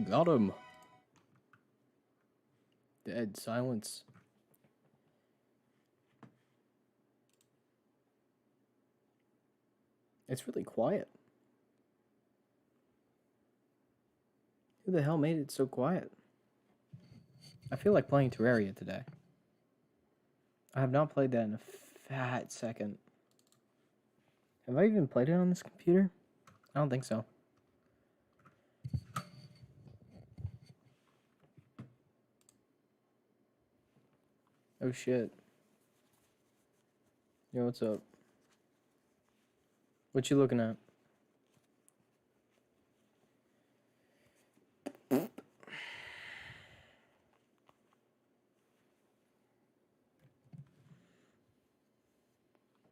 Got him. Dead silence. It's really quiet. Who the hell made it so quiet? I feel like playing Terraria today. I have not played that in a fat second. Have I even played it on this computer? I don't think so. Oh shit. Yo, what's up? What you looking at? I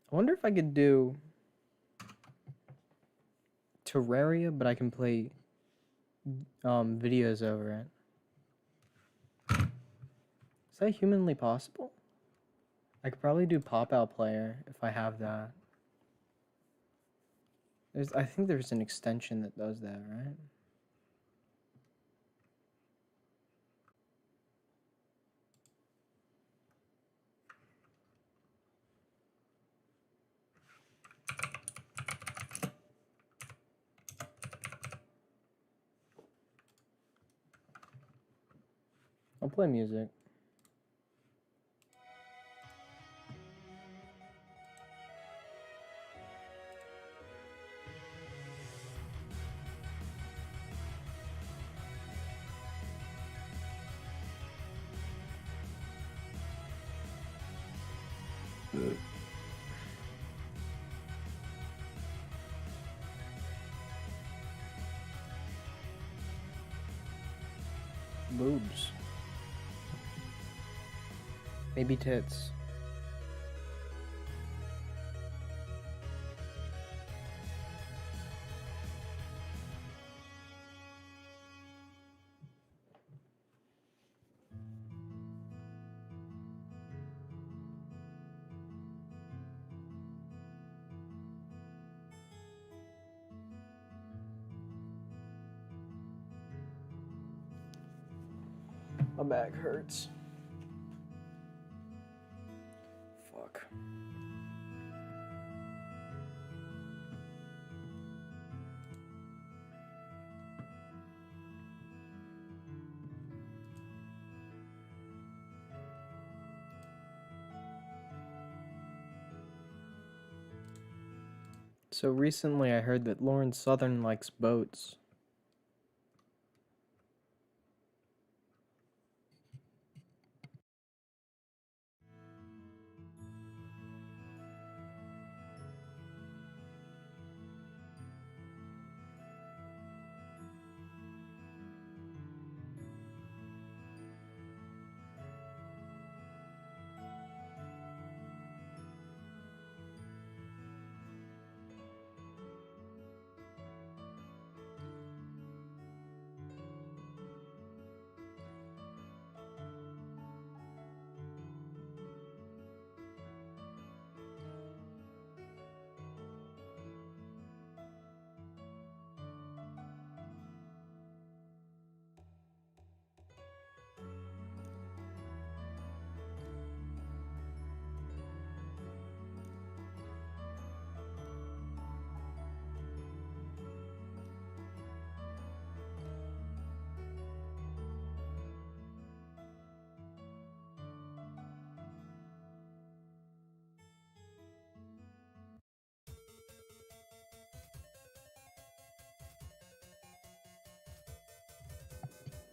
wonder if I could do Terraria, but I can play videos over it. Is that humanly possible? I could probably do Pop-Out Player if I have that. I think there's an extension that does that, right? I'll play music. Boobs. Maybe tits. My back hurts. Fuck. So recently I heard that Lauren Southern likes boats.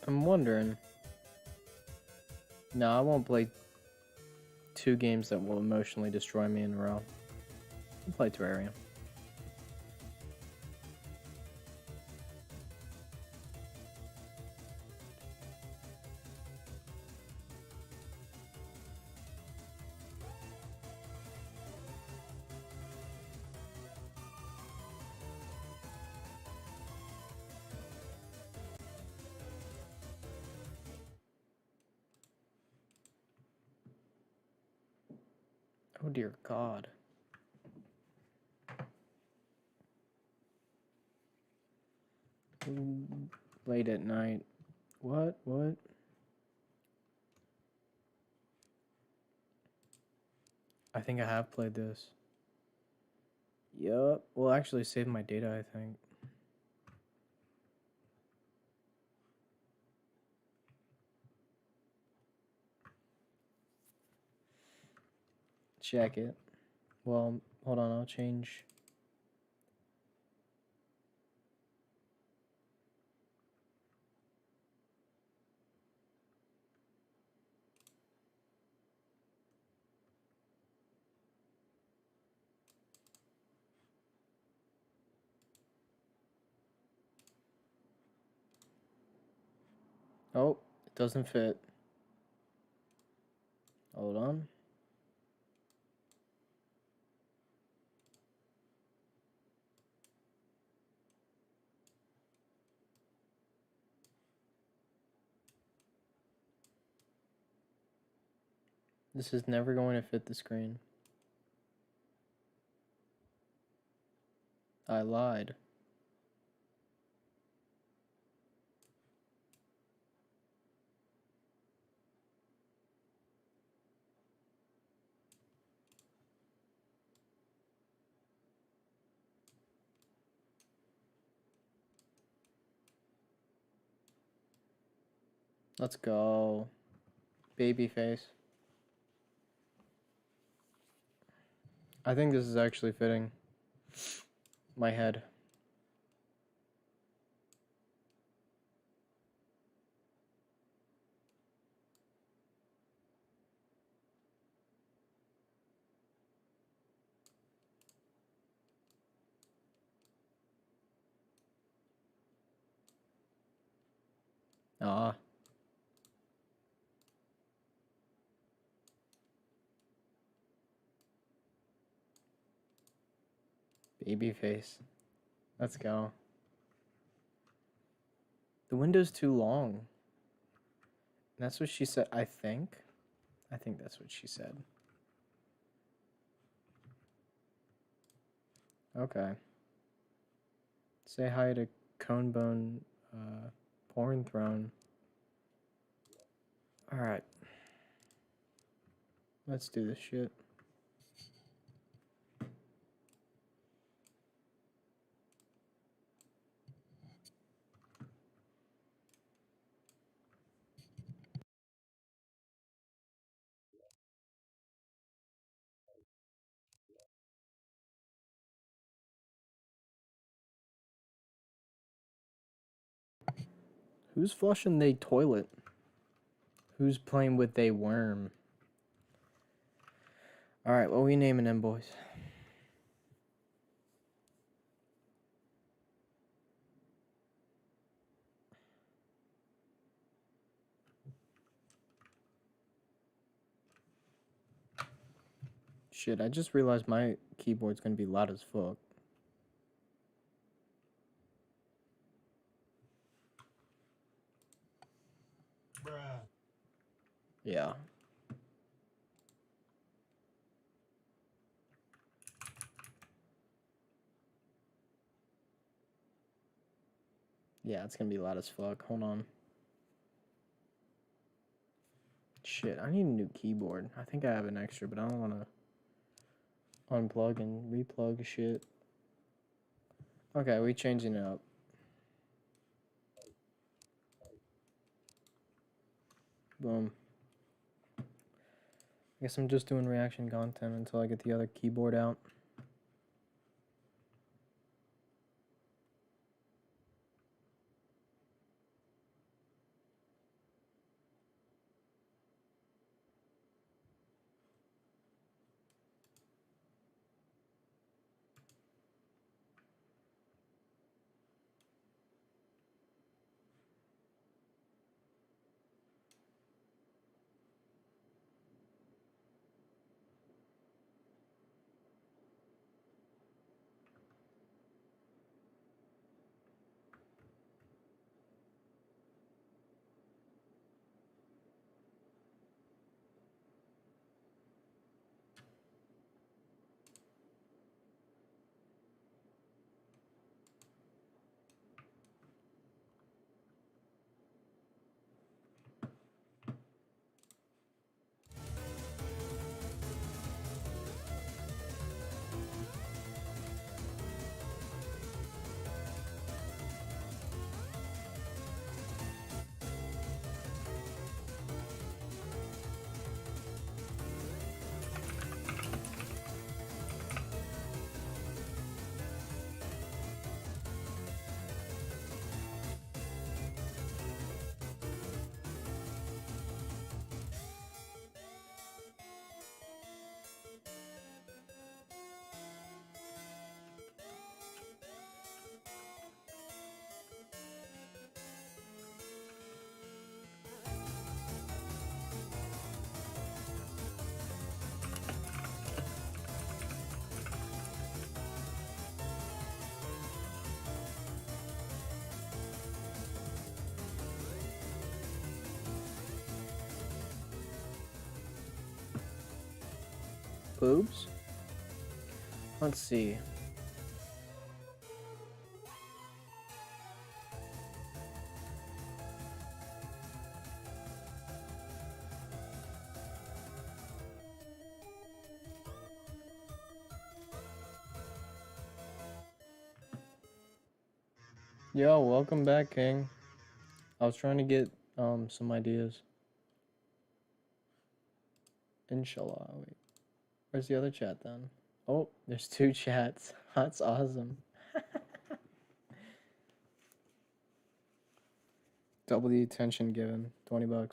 I'm wondering. No, I won't play 2 games that will emotionally destroy me in a row. I'll play Terraria. Oh dear God. late at night. What? What? I think I have played this. Yup. Well, actually save my data, I think. Check it. Well, hold on, I'll change. Oh, it doesn't fit. Hold on. This is never going to fit the screen. I lied. Let's go. Baby face. I think this is actually fitting my head. Ah. Baby face. Let's go. The window's too long. That's what she said, I think. I think that's what she said. Okay. Say hi to Conebone Porn Throne. Alright. Let's do this shit. Who's flushing the toilet? Who's playing with a worm? Alright, what are we naming them, boys? Shit, I just realized my keyboard's gonna be loud as fuck. Bruh. Yeah. Yeah, it's gonna be loud as fuck. Hold on. Shit, I need a new keyboard. I think I have an extra, but I don't wanna unplug and replug shit. Okay, we changing it up. Boom. I guess I'm just doing reaction content until I get the other keyboard out. boobs. Let's see. Yo, welcome back, King. I was trying to get some ideas. Inshallah. Wait. Where's the other chat then? Oh, there's 2 chats. That's awesome. Double the attention given. $20.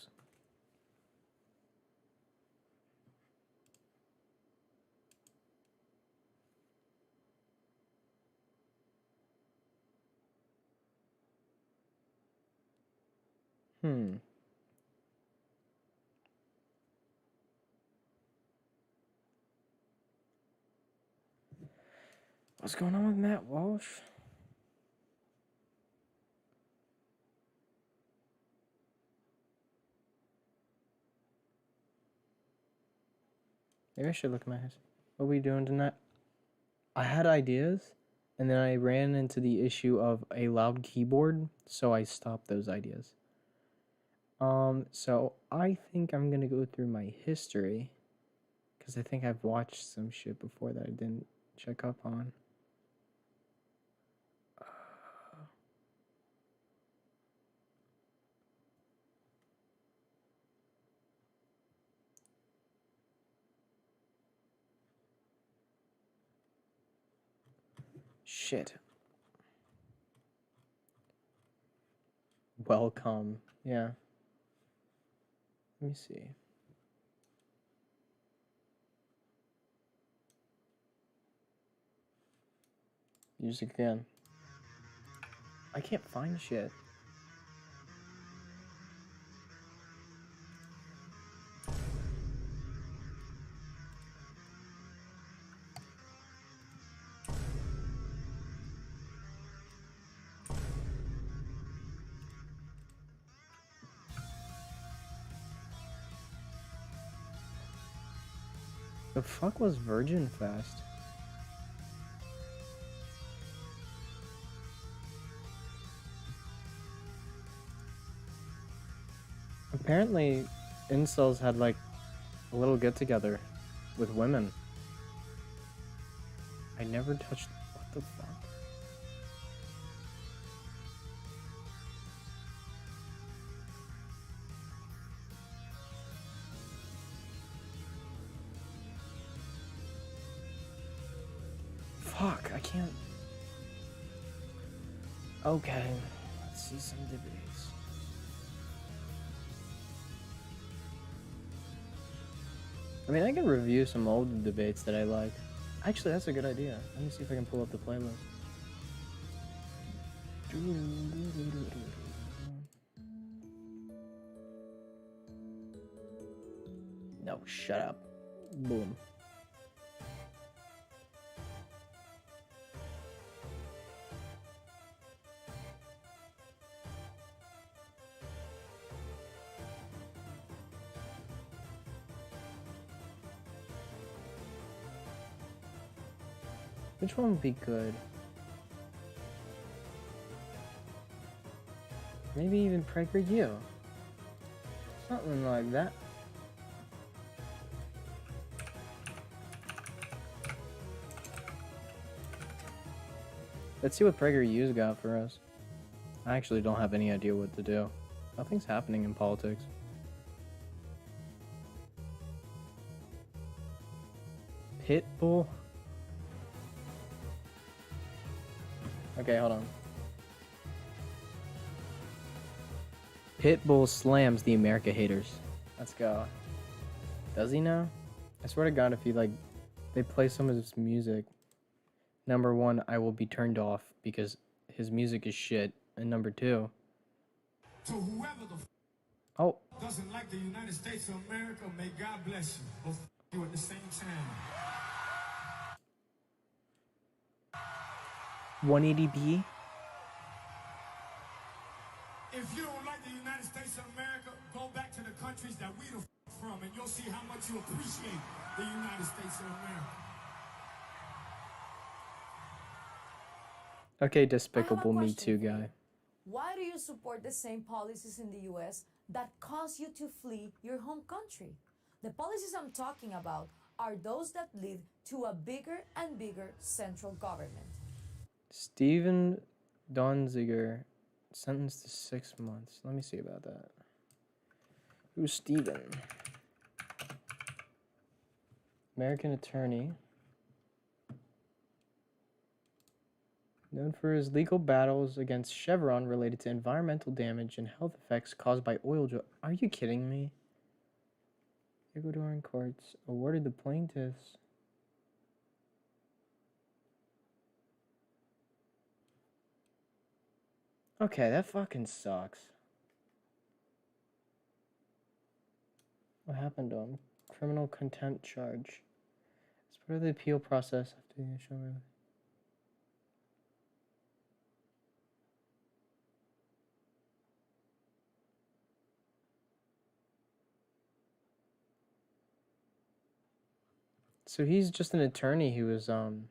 What's going on with Matt Walsh? Maybe I should look at my history. What are we doing tonight? I had ideas, and then I ran into the issue of a loud keyboard, so I stopped those ideas. So I think I'm gonna go through my history, because I think I've watched some shit before that I didn't check up on. Shit. Welcome. Yeah. Let me see. Music again. I can't find shit. The fuck was Virgin Fest? Apparently, incels had like a little get together with women. I never touched. What the fuck? Fuck, I can't. Okay, let's see some debates. I mean, I can review some old debates that I like. Actually, that's a good idea. Let me see if I can pull up the playlist. No, shut up. Boom. Which one would be good? Maybe even Prageru. Something like that. Let's see what Prageru's got for us. I actually don't have any idea what to do. Nothing's happening in politics. Pitbull? Okay, hold on. Pitbull slams the America haters. Let's go. Does he now? I swear to God, if he like, they play some of his music. Number 1, I will be turned off because his music is shit. And number 2. To whoever the doesn't like the United States of America, may God bless you. But you at the same time. 180p? If you don't like the United States of America, go back to the countries that we from, and you'll see how much you appreciate the United States of America. Okay, I have a Despicable Me question Too for you. guy. Why do you support the same policies in the US that cause you to flee your home country? The policies I'm talking about are those that lead to a bigger and bigger central government. Steven Donziger sentenced to 6 months. Let me see about that. Who's Steven? American attorney. Known for his legal battles against Chevron related to environmental damage and health effects caused by oil drill. Are you kidding me? Ecuadorian courts awarded the plaintiffs. Okay, that fucking sucks. What happened to him? Criminal contempt charge. As part of the appeal process after the initial. So he's just an attorney who was going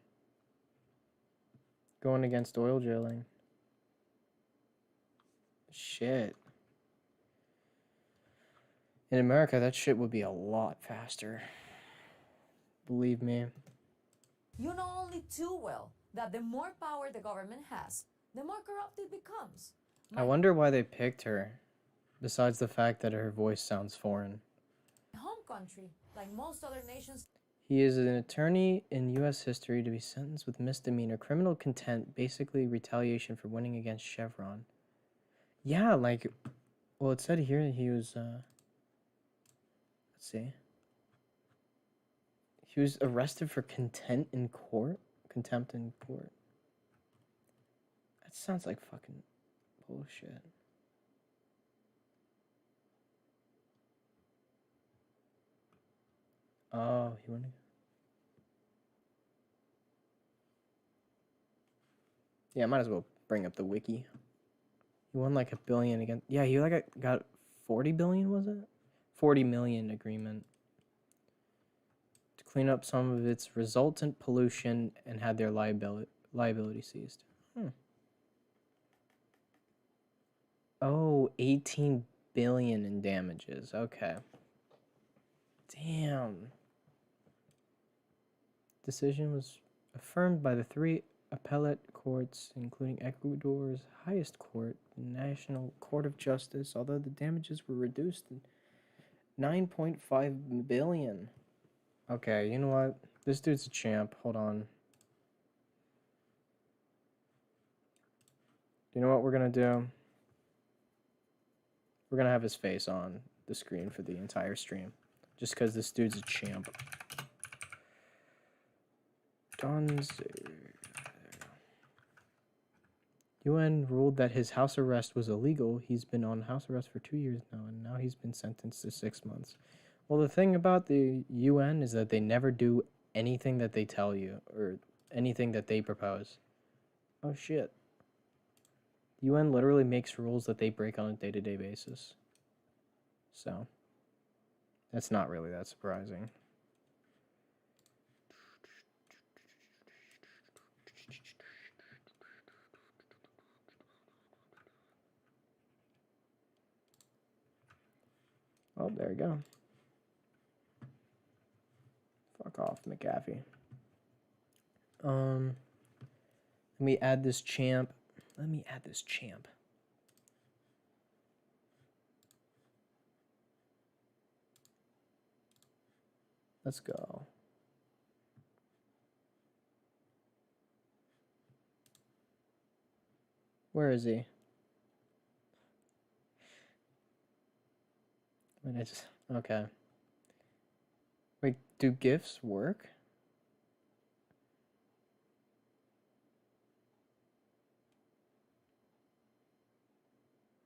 against oil drilling. Shit. In America, that shit would be a lot faster. Believe me. You know only too well that the more power the government has, the more corrupt it becomes. I wonder why they picked her, besides the fact that her voice sounds foreign. My home country, like most other nations. He is an attorney in U.S. history to be sentenced with misdemeanor criminal contempt, basically retaliation for winning against Chevron. Yeah, like, well, it said here that he was, let's see. He was arrested for contempt in court? Contempt in court. That sounds like fucking bullshit. Oh, he won. Yeah, I might as well bring up the wiki. He won like $1 billion again. Yeah, he like got 40 billion, was it? 40 million agreement to clean up some of its resultant pollution and had their liability seized. Oh, 18 billion in damages. Okay. Damn. Decision was affirmed by the 3 appellate courts, including Ecuador's highest court, the National Court of Justice, although the damages were reduced to 9.5 billion. Okay, you know what? This dude's a champ. Hold on. You know what we're gonna do? We're gonna have his face on the screen for the entire stream. Just because this dude's a champ. UN ruled that his house arrest was illegal. He's been on house arrest for 2 years now, and now he's been sentenced to 6 months. Well, the thing about the UN is that they never do anything that they tell you, or anything that they propose. Oh, shit. The UN literally makes rules that they break on a day-to-day basis. So, that's not really that surprising. Oh, there you go. Fuck off, McAfee. Let me add this champ. Let's go. Where is he? Okay. Wait, do GIFs work?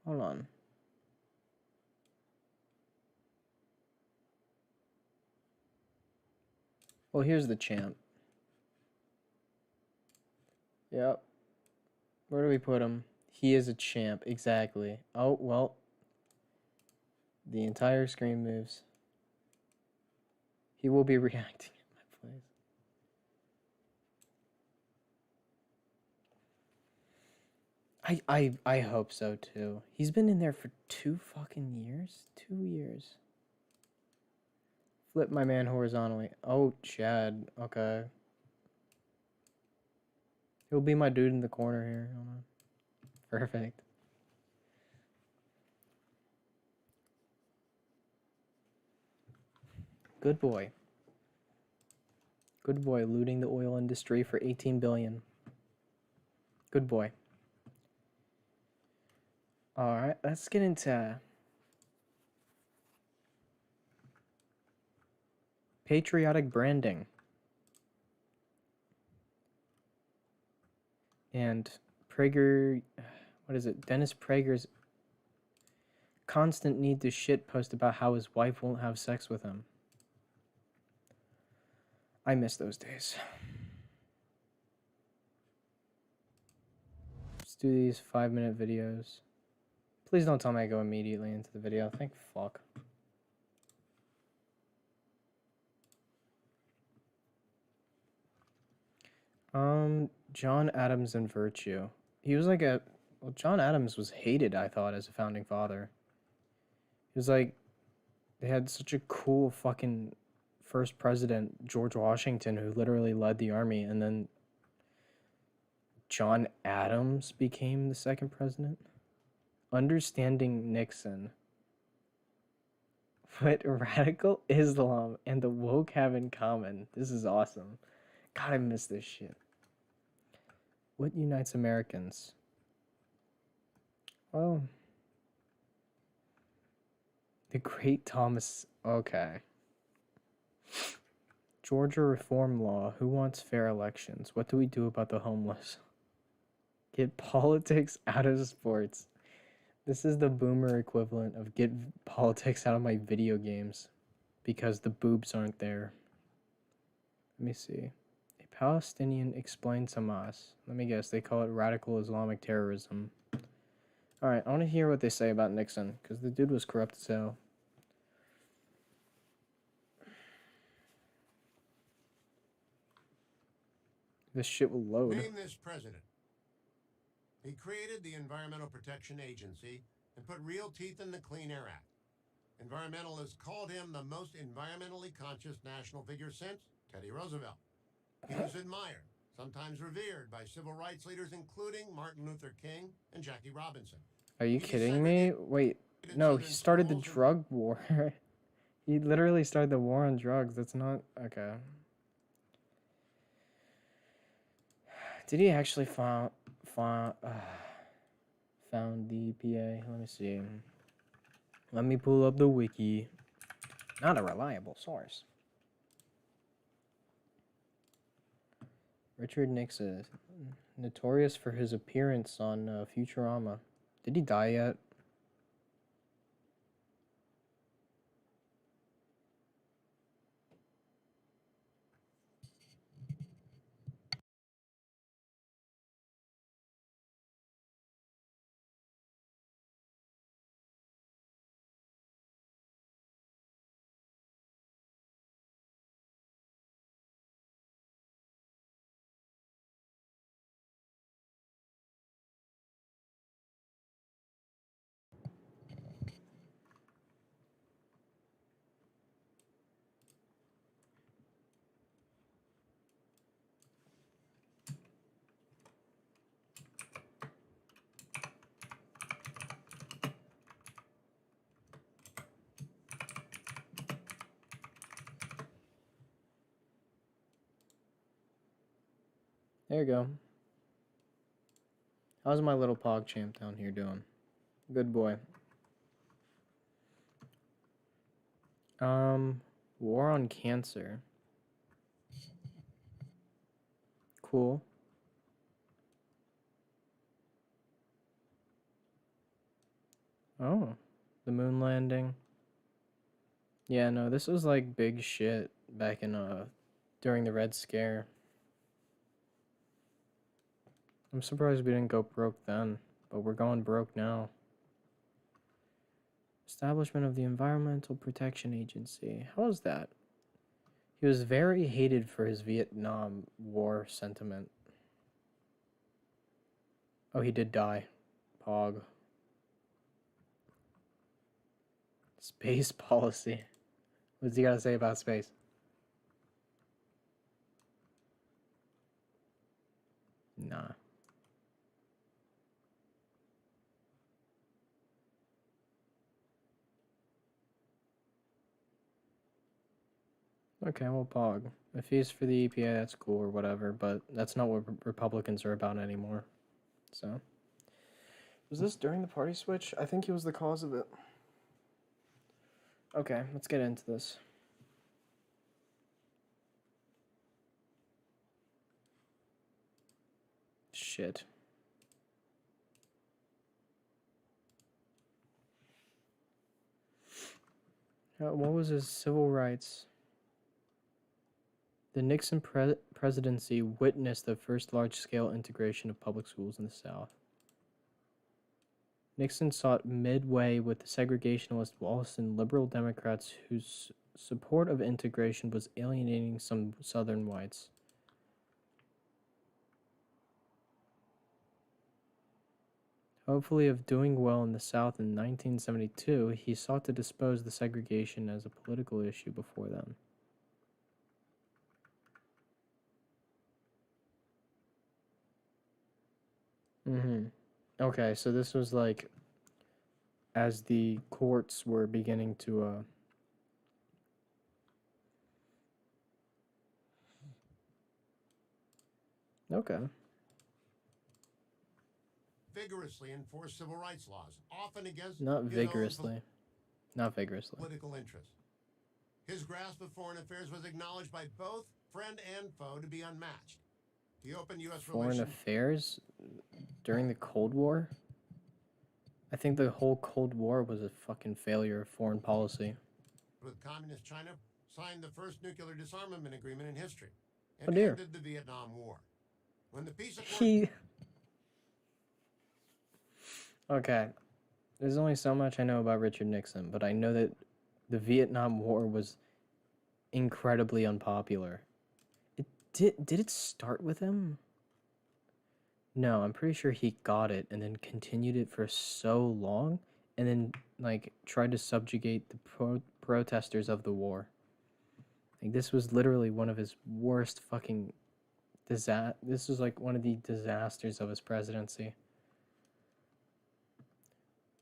Hold on. Well, here's the champ. Yep. Where do we put him? He is a champ, exactly. Oh, well. The entire screen moves. He will be reacting at my place. I hope so too. He's been in there for 2 fucking years? 2 years. Flip my man horizontally. Oh, Chad. Okay. He'll be my dude in the corner here. Hold on. Perfect. Good boy. Good boy, looting the oil industry for 18 billion. Good boy. Alright, let's get into patriotic branding. And Prager, what is it? Dennis Prager's constant need to shit post about how his wife won't have sex with him. I miss those days. Let's do these 5-minute videos. Please don't tell me I go immediately into the video. Thank fuck. John Adams and Virtue. He was like well, John Adams was hated, I thought, as a founding father. He was like, they had such a cool fucking first president, George Washington, who literally led the army, and then John Adams became the second president. Understanding Nixon. What radical Islam and the woke have in common. This is awesome. God, I miss this shit. What unites Americans? Well, the great Thomas... Okay. Georgia reform law. Who wants fair elections? What do we do about the homeless? Get politics out of sports. This is the boomer equivalent of get politics out of my video games. Because the boobs aren't there. Let me see. A Palestinian explains Hamas. Let me guess, they call it radical Islamic terrorism. Alright, I want to hear what they say about Nixon, because the dude was corrupt as hell. This shit will load. Name this president. He created the Environmental Protection Agency and put real teeth in the Clean Air Act. Environmentalists called him the most environmentally conscious national figure since Teddy Roosevelt. He was admired, sometimes revered by civil rights leaders including Martin Luther King and Jackie Robinson. Are you kidding me? Wait, no, he started the drug war. He literally started the war on drugs. That's not... Okay. Did he actually found the EPA? Let me see. Let me pull up the wiki. Not a reliable source. Richard Nixon, notorious for his appearance on Futurama. Did he die yet? There you go. How's my little pog champ down here doing? Good boy. War on cancer. Cool. Oh, the moon landing. Yeah, no, this was like big shit back in during the Red Scare. I'm surprised we didn't go broke then, but we're going broke now. Establishment of the Environmental Protection Agency. How is that? He was very hated for his Vietnam War sentiment. Oh, he did die. Pog. Space policy. What's he got to say about space? Nah. Okay, well, Pog. If he's for the EPA, that's cool or whatever, but that's not what Republicans are about anymore. So. Was this during the party switch? I think he was the cause of it. Okay, let's get into this. Shit. What was his civil rights? The Nixon presidency witnessed the first large-scale integration of public schools in the South. Nixon sought midway with the segregationist Boston liberal Democrats whose support of integration was alienating some Southern whites. Hopefully of doing well in the South in 1972, he sought to dispose the segregation as a political issue before then. Okay, so this was like as the courts were beginning to okay. Vigorously enforce civil rights laws, often against Not vigorously. Not vigorously. Political interests. His grasp of foreign affairs was acknowledged by both friend and foe to be unmatched. He opened U.S. Foreign affairs during the Cold War? I think the whole Cold War was a fucking failure of foreign policy. With communist China, signed the first nuclear disarmament agreement in history, and ended the Vietnam War. When the peace accord... Okay, there's only so much I know about Richard Nixon, but I know that the Vietnam War was incredibly unpopular. Did it start with him? No, I'm pretty sure he got it and then continued it for so long and then like tried to subjugate the protesters of the war. Like this was literally one of his worst fucking this was like one of the disasters of his presidency.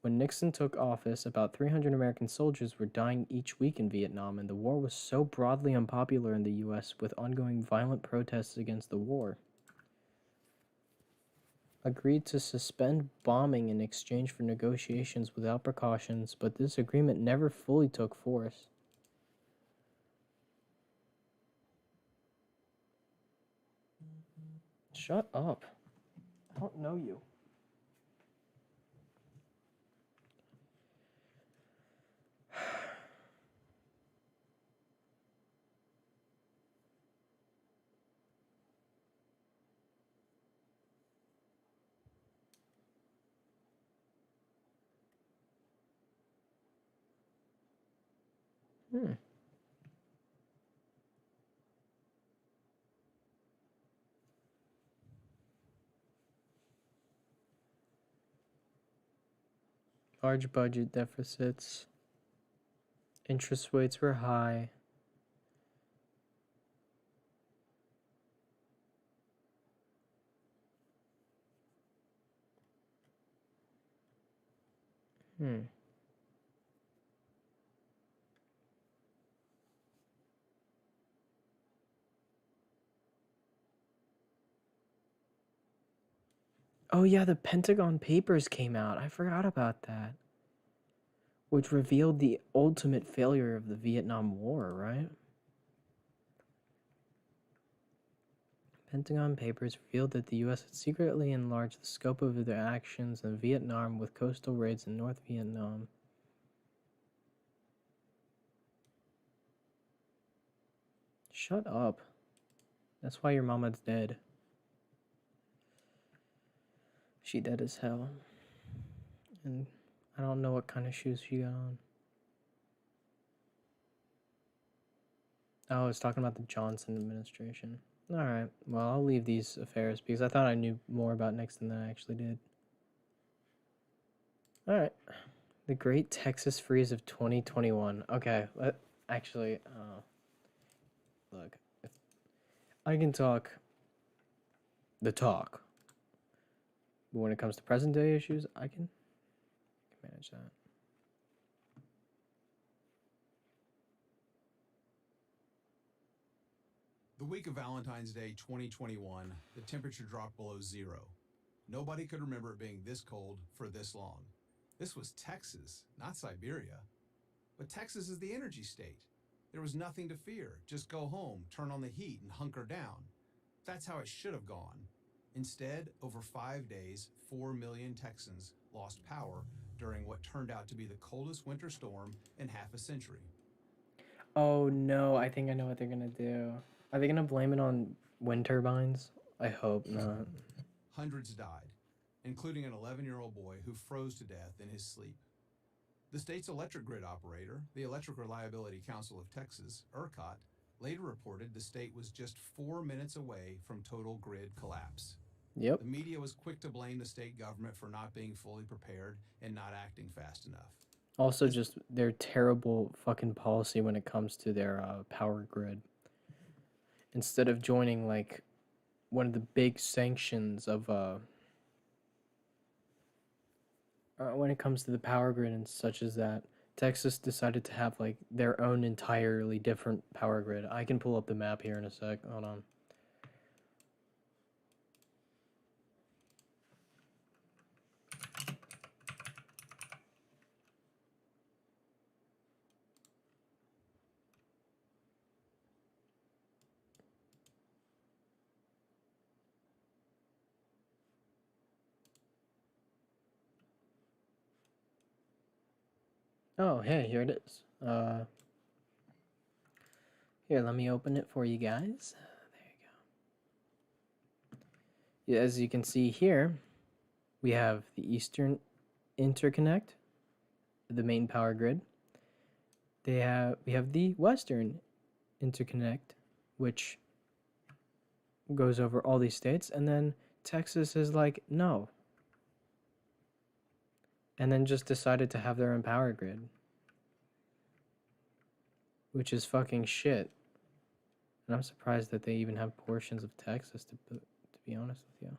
When Nixon took office, about 300 American soldiers were dying each week in Vietnam, and the war was so broadly unpopular in the U.S. with ongoing violent protests against the war. Agreed to suspend bombing in exchange for negotiations without precautions, but this agreement never fully took force. Shut up. I don't know you. Large budget deficits. Interest rates were high. Oh yeah, the Pentagon Papers came out. I forgot about that. Which revealed the ultimate failure of the Vietnam War, right? Pentagon Papers revealed that the U.S. had secretly enlarged the scope of their actions in Vietnam with coastal raids in North Vietnam. Shut up. That's why your mama's dead. She dead as hell. And I don't know what kind of shoes she got on. Oh, it's talking about the Johnson administration. All right. Well, I'll leave these affairs because I thought I knew more about Nixon than I actually did. All right. The Great Texas Freeze of 2021. Okay. Actually, look, if I can talk the talk, but when it comes to present day issues, I can manage that. The week of Valentine's Day 2021, the temperature dropped below zero. Nobody could remember it being this cold for this long. This was Texas, not Siberia. But Texas is the energy state. There was nothing to fear. Just go home, turn on the heat, and hunker down. That's how it should have gone. Instead, over 5 days, 4 million Texans lost power during what turned out to be the coldest winter storm in half a century. Oh no, I think I know what they're gonna do. Are they gonna blame it on wind turbines? I hope not. Hundreds died, including an 11-year-old boy who froze to death in his sleep. The state's electric grid operator, the Electric Reliability Council of Texas, ERCOT, later reported the state was just 4 minutes away from total grid collapse. Yep. The media was quick to blame the state government for not being fully prepared and not acting fast enough. Also, just their terrible fucking policy when it comes to their power grid. Instead of joining like one of the big sanctions of when it comes to the power grid and such as that, Texas decided to have like their own entirely different power grid. I can pull up the map here in a sec. Hold on. Oh, hey, here it is. Here, let me open it for you guys. There you go. Yeah, as you can see here, we have the Eastern Interconnect, the main power grid. We have the Western Interconnect, which goes over all these states, and then Texas is like, no. And then just decided to have their own power grid. Which is fucking shit. And I'm surprised that they even have portions of Texas, to be honest with you.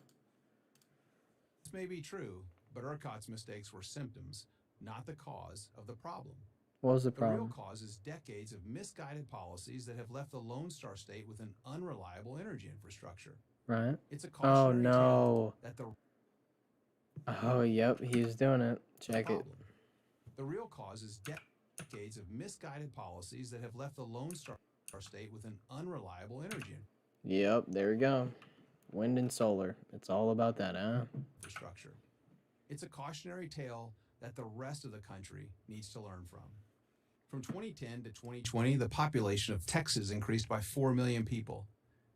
This may be true, but ERCOT's mistakes were symptoms, not the cause of the problem. What was the The problem? real cause is decades of misguided policies that have left the Lone Star State with an unreliable energy infrastructure. Right? It's a cautionary no. tale that the Oh, yep, he's doing it. Check it. problem. The real cause is decades of misguided policies that have left the Lone Star State with an unreliable energy Yep, there we go. Wind and solar. It's all about that, huh? infrastructure. It's a cautionary tale that the rest of the country needs to learn from. From 2010 to 2020, the population of Texas increased by 4 million people,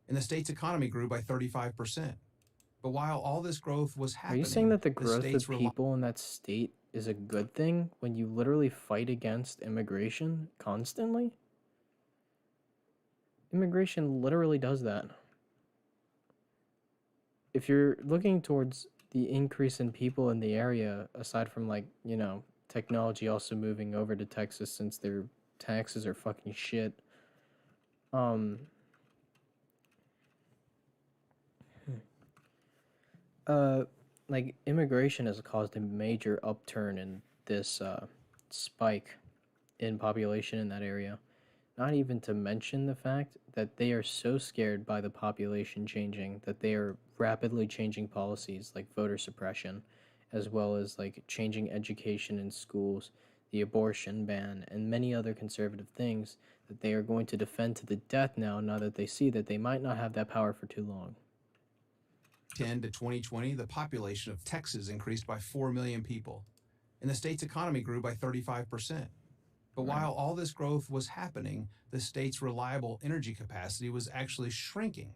and the state's economy grew by 35%. But while all this growth was Are happening, you saying that the growth state's of people in that state is a good thing when you literally fight against immigration constantly? Immigration literally does that. If you're looking towards the increase in people in the area, aside from like, you know, technology also moving over to Texas since their taxes are fucking shit. Like immigration has caused a major upturn in this spike in population in that area. Not even to mention the fact that they are so scared by the population changing that they are rapidly changing policies like voter suppression, as well as like changing education in schools, the abortion ban, and many other conservative things that they are going to defend to the death now that they see that they might not have that power for too long. 2010 to 2020, the population of Texas increased by 4 million people, and the state's economy grew by 35%. But while all this growth was happening, the state's reliable energy capacity was actually shrinking.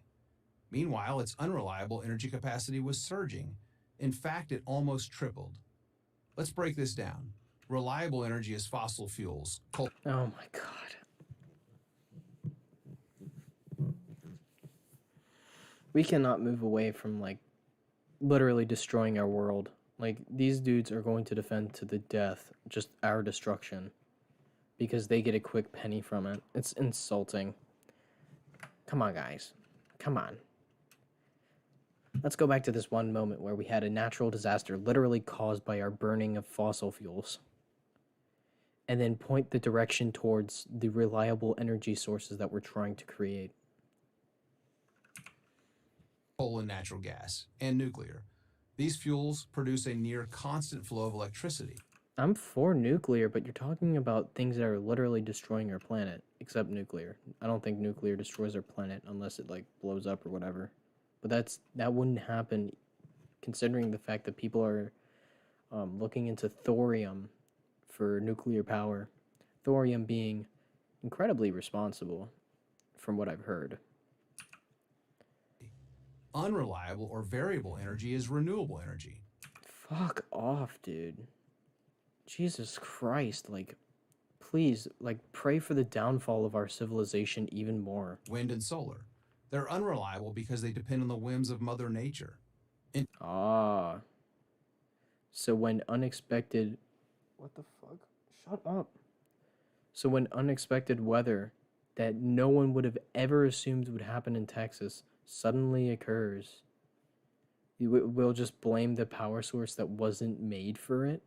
Meanwhile, its unreliable energy capacity was surging. In fact, it almost tripled. Let's break this down. Reliable energy is fossil fuels. Oh my god. We cannot move away from, like, literally destroying our world. Like, these dudes are going to defend to the death just our destruction because they get a quick penny from it. It's insulting. Come on, guys. Come on. Let's go back to this one moment where we had a natural disaster literally caused by our burning of fossil fuels. And then point the direction towards the reliable energy sources that we're trying to create. Coal and natural gas, and nuclear. These fuels produce a near constant flow of electricity. I'm for nuclear, but you're talking about things that are literally destroying our planet, except nuclear. I don't think nuclear destroys our planet unless it, like, blows up or whatever. But that wouldn't happen considering the fact that people are looking into thorium for nuclear power. Thorium being incredibly responsible, from what I've heard. Unreliable or variable energy is renewable energy. Fuck off, dude. Jesus Christ, like, please, like, pray for the downfall of our civilization even more. Wind and solar. They're unreliable because they depend on the whims of Mother Nature. So when unexpected... What the fuck? Shut up. So when unexpected weather that no one would have ever assumed would happen in Texas suddenly occurs, we'll just blame the power source that wasn't made for it?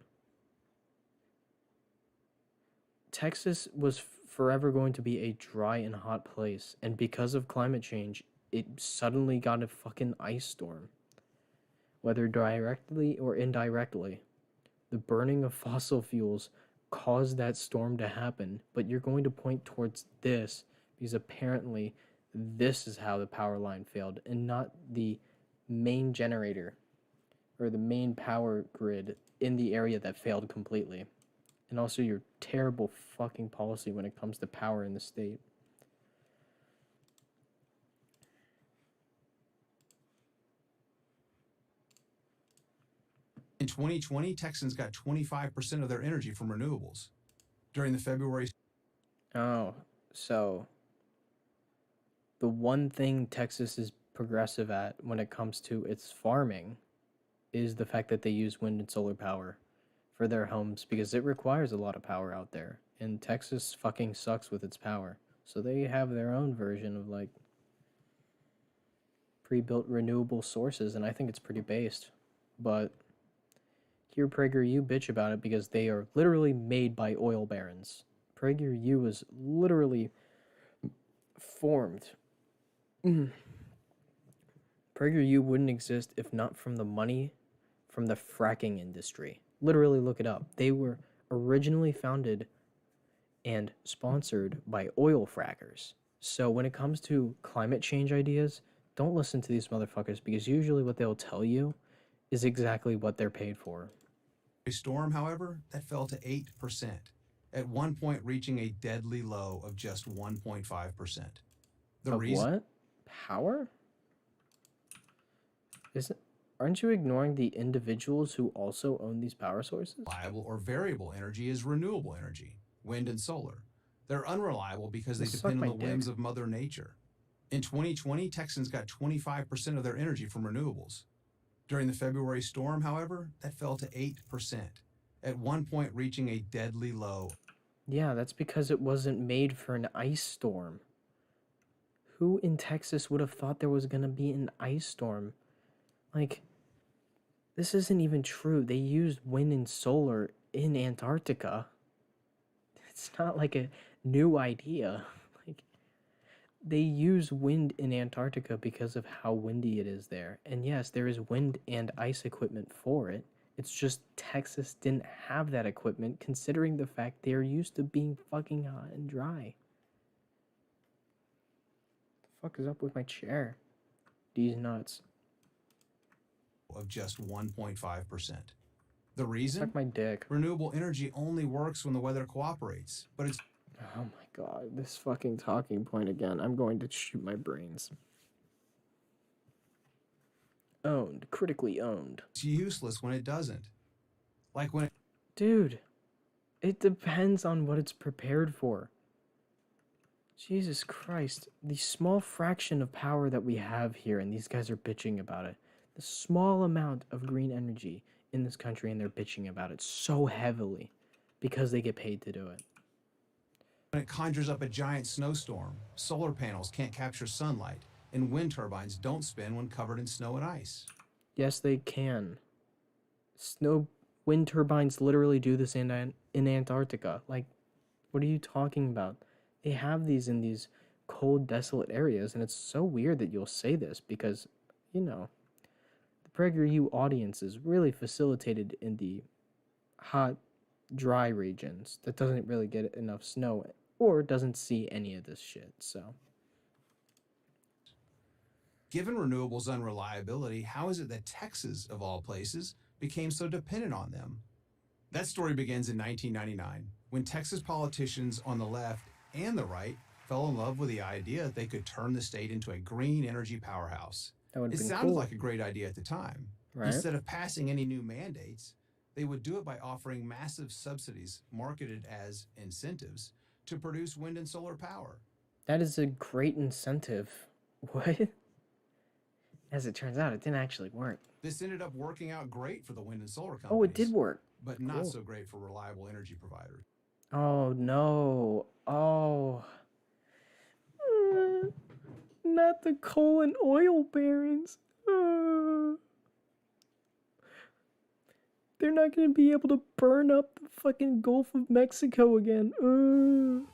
Texas was forever going to be a dry and hot place, and because of climate change, it suddenly got a fucking ice storm. Whether directly or indirectly, the burning of fossil fuels caused that storm to happen, but you're going to point towards this because apparently this is how the power line failed and not the main generator or the main power grid in the area that failed completely. And also your terrible fucking policy when it comes to power in the state. In 2020, Texans got 25% of their energy from renewables. During the February... Oh, so the one thing Texas is progressive at when it comes to its farming is the fact that they use wind and solar power for their homes because it requires a lot of power out there. And Texas fucking sucks with its power. So they have their own version of, like, pre-built renewable sources, and I think it's pretty based. But here, Prageru bitch about it because they are literally made by oil barons. Prageru was literally formed. Prageru wouldn't exist if not from the money from the fracking industry. Literally look it up. They were originally founded and sponsored by oil frackers. So when it comes to climate change ideas, don't listen to these motherfuckers because usually what they'll tell you is exactly what they're paid for. Storm, however, that fell to 8%, at one point reaching a deadly low of just 1.5%. The reason... What? Power? Aren't you ignoring the individuals who also own these power sources? Reliable or variable energy is renewable energy, wind and solar. They're unreliable because they depend on the whims of Mother Nature. In 2020, Texans got 25% of their energy from renewables. During the February storm, however, that fell to 8%, at one point reaching a deadly low. Yeah, that's because it wasn't made for an ice storm. Who in Texas would have thought there was going to be an ice storm? Like, this isn't even true. They used wind and solar in Antarctica. It's not like a new idea. Like, they use wind in Antarctica because of how windy it is there. And yes, there is wind and ice equipment for it. It's just Texas didn't have that equipment considering the fact they're used to being fucking hot and dry. The fuck is up with my chair? These nuts. Of just 1.5%. The reason? Suck my dick. Renewable energy only works when the weather cooperates, but it's... Oh my god, this fucking talking point again. I'm going to shoot my brains. Owned. Critically owned. It's useless when it doesn't. Like when it... Dude, it depends on what it's prepared for. Jesus Christ. The small fraction of power that we have here, and these guys are bitching about it. The small amount of green energy in this country, and they're bitching about it so heavily because they get paid to do it. When it conjures up a giant snowstorm, solar panels can't capture sunlight, and wind turbines don't spin when covered in snow and ice. Yes, they can. Wind turbines literally do this in Antarctica. Like, what are you talking about? They have these in these cold, desolate areas, and it's so weird that you'll say this because, you know, the Prageru audience is really facilitated in the hot, dry regions that doesn't really get enough snow or doesn't see any of this shit, so. Given renewables' unreliability, how is it that Texas, of all places, became so dependent on them? That story begins in 1999, when Texas politicians on the left and the right fell in love with the idea that they could turn the state into a green energy powerhouse. It sounded cool. like a great idea at the time. Right? Instead of passing any new mandates, they would do it by offering massive subsidies marketed as incentives to produce wind and solar power. That is a great incentive. What? As it turns out, it didn't actually work. This ended up working out great for the wind and solar companies. Oh, it did work. But not so great for reliable energy providers. Oh, no. Oh. Not the coal and oil barons. They're not going to be able to burn up the fucking Gulf of Mexico again.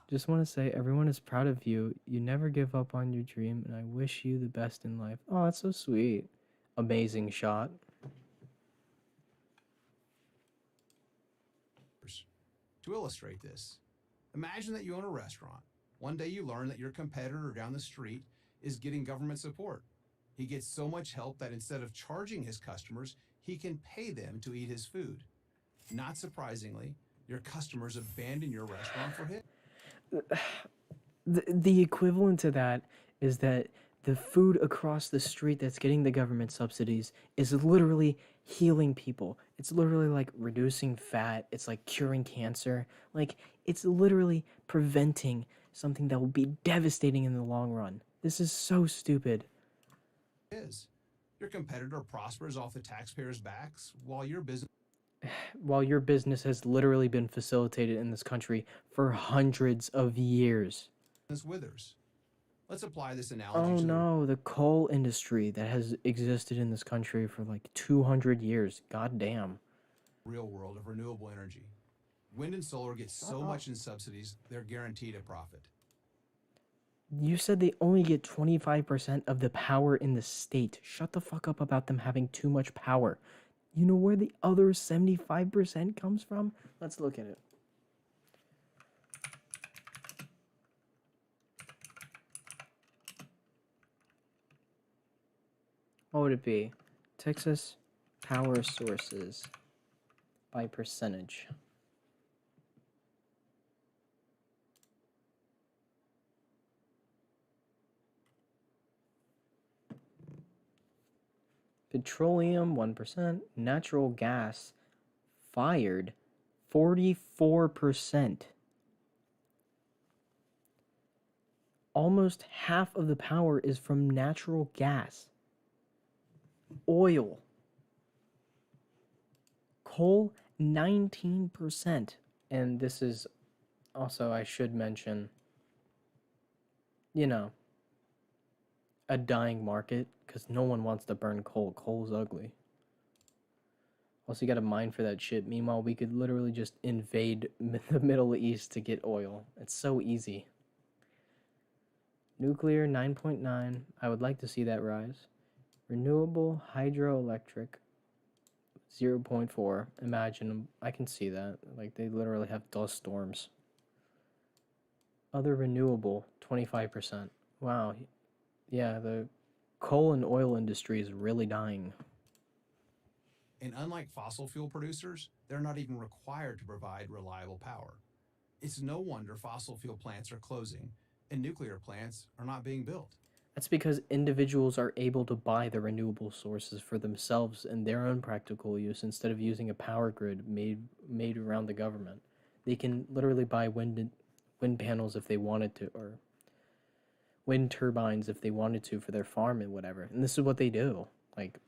Just want to say, everyone is proud of you. You never give up on your dream, and I wish you the best in life. Oh, that's so sweet. Amazing shot. To illustrate this, imagine that you own a restaurant. One day you learn that your competitor down the street is getting government support. He gets so much help that instead of charging his customers, he can pay them to eat his food. Not surprisingly, your customers abandon your restaurant for him. The equivalent to that is that the food across the street that's getting the government subsidies is literally healing people. It's literally like reducing fat. It's like curing cancer. Like, it's literally preventing something that will be devastating in the long run. This is so stupid. Your competitor prospers off the taxpayers' backs while your business has literally been facilitated in this country for hundreds of years. Withers. Let's apply this analogy to the coal industry that has existed in this country for like 200 years. God damn. Real world of renewable energy. Wind and solar get so much in subsidies, they're guaranteed a profit. You said they only get 25% of the power in the state. Shut the fuck up about them having too much power. You know where the other 75% comes from? Let's look at it. What would it be? Texas power sources by percentage. Petroleum, 1%. Natural gas, fired, 44%. Almost half of the power is from natural gas. Oil. Coal, 19%. And this is also, I should mention, you know, a dying market, because no one wants to burn coal. Coal's ugly. Also, you gotta mine for that shit. Meanwhile, we could literally just invade the Middle East to get oil. It's so easy. Nuclear, 9.9. I would like to see that rise. Renewable hydroelectric, 0.4. Imagine, I can see that. Like, they literally have dust storms. Other renewable, 25%. Wow. Yeah, the coal and oil industry is really dying. And unlike fossil fuel producers, they're not even required to provide reliable power. It's no wonder fossil fuel plants are closing and nuclear plants are not being built. That's because individuals are able to buy the renewable sources for themselves and their own practical use instead of using a power grid made around the government. They can literally buy wind panels if they wanted to, or wind turbines if they wanted to for their farm and whatever. And this is what they do. Like,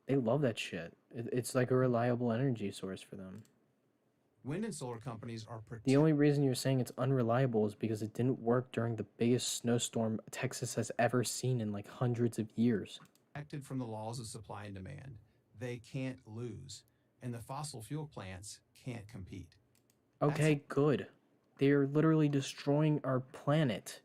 they love that shit. It's like a reliable energy source for them. Wind and solar companies are The only reason you're saying it's unreliable is because it didn't work during the biggest snowstorm Texas has ever seen in like hundreds of years. protected from the laws of supply and demand. They can't lose, and the fossil fuel plants can't compete. Okay, good. They are literally destroying our planet.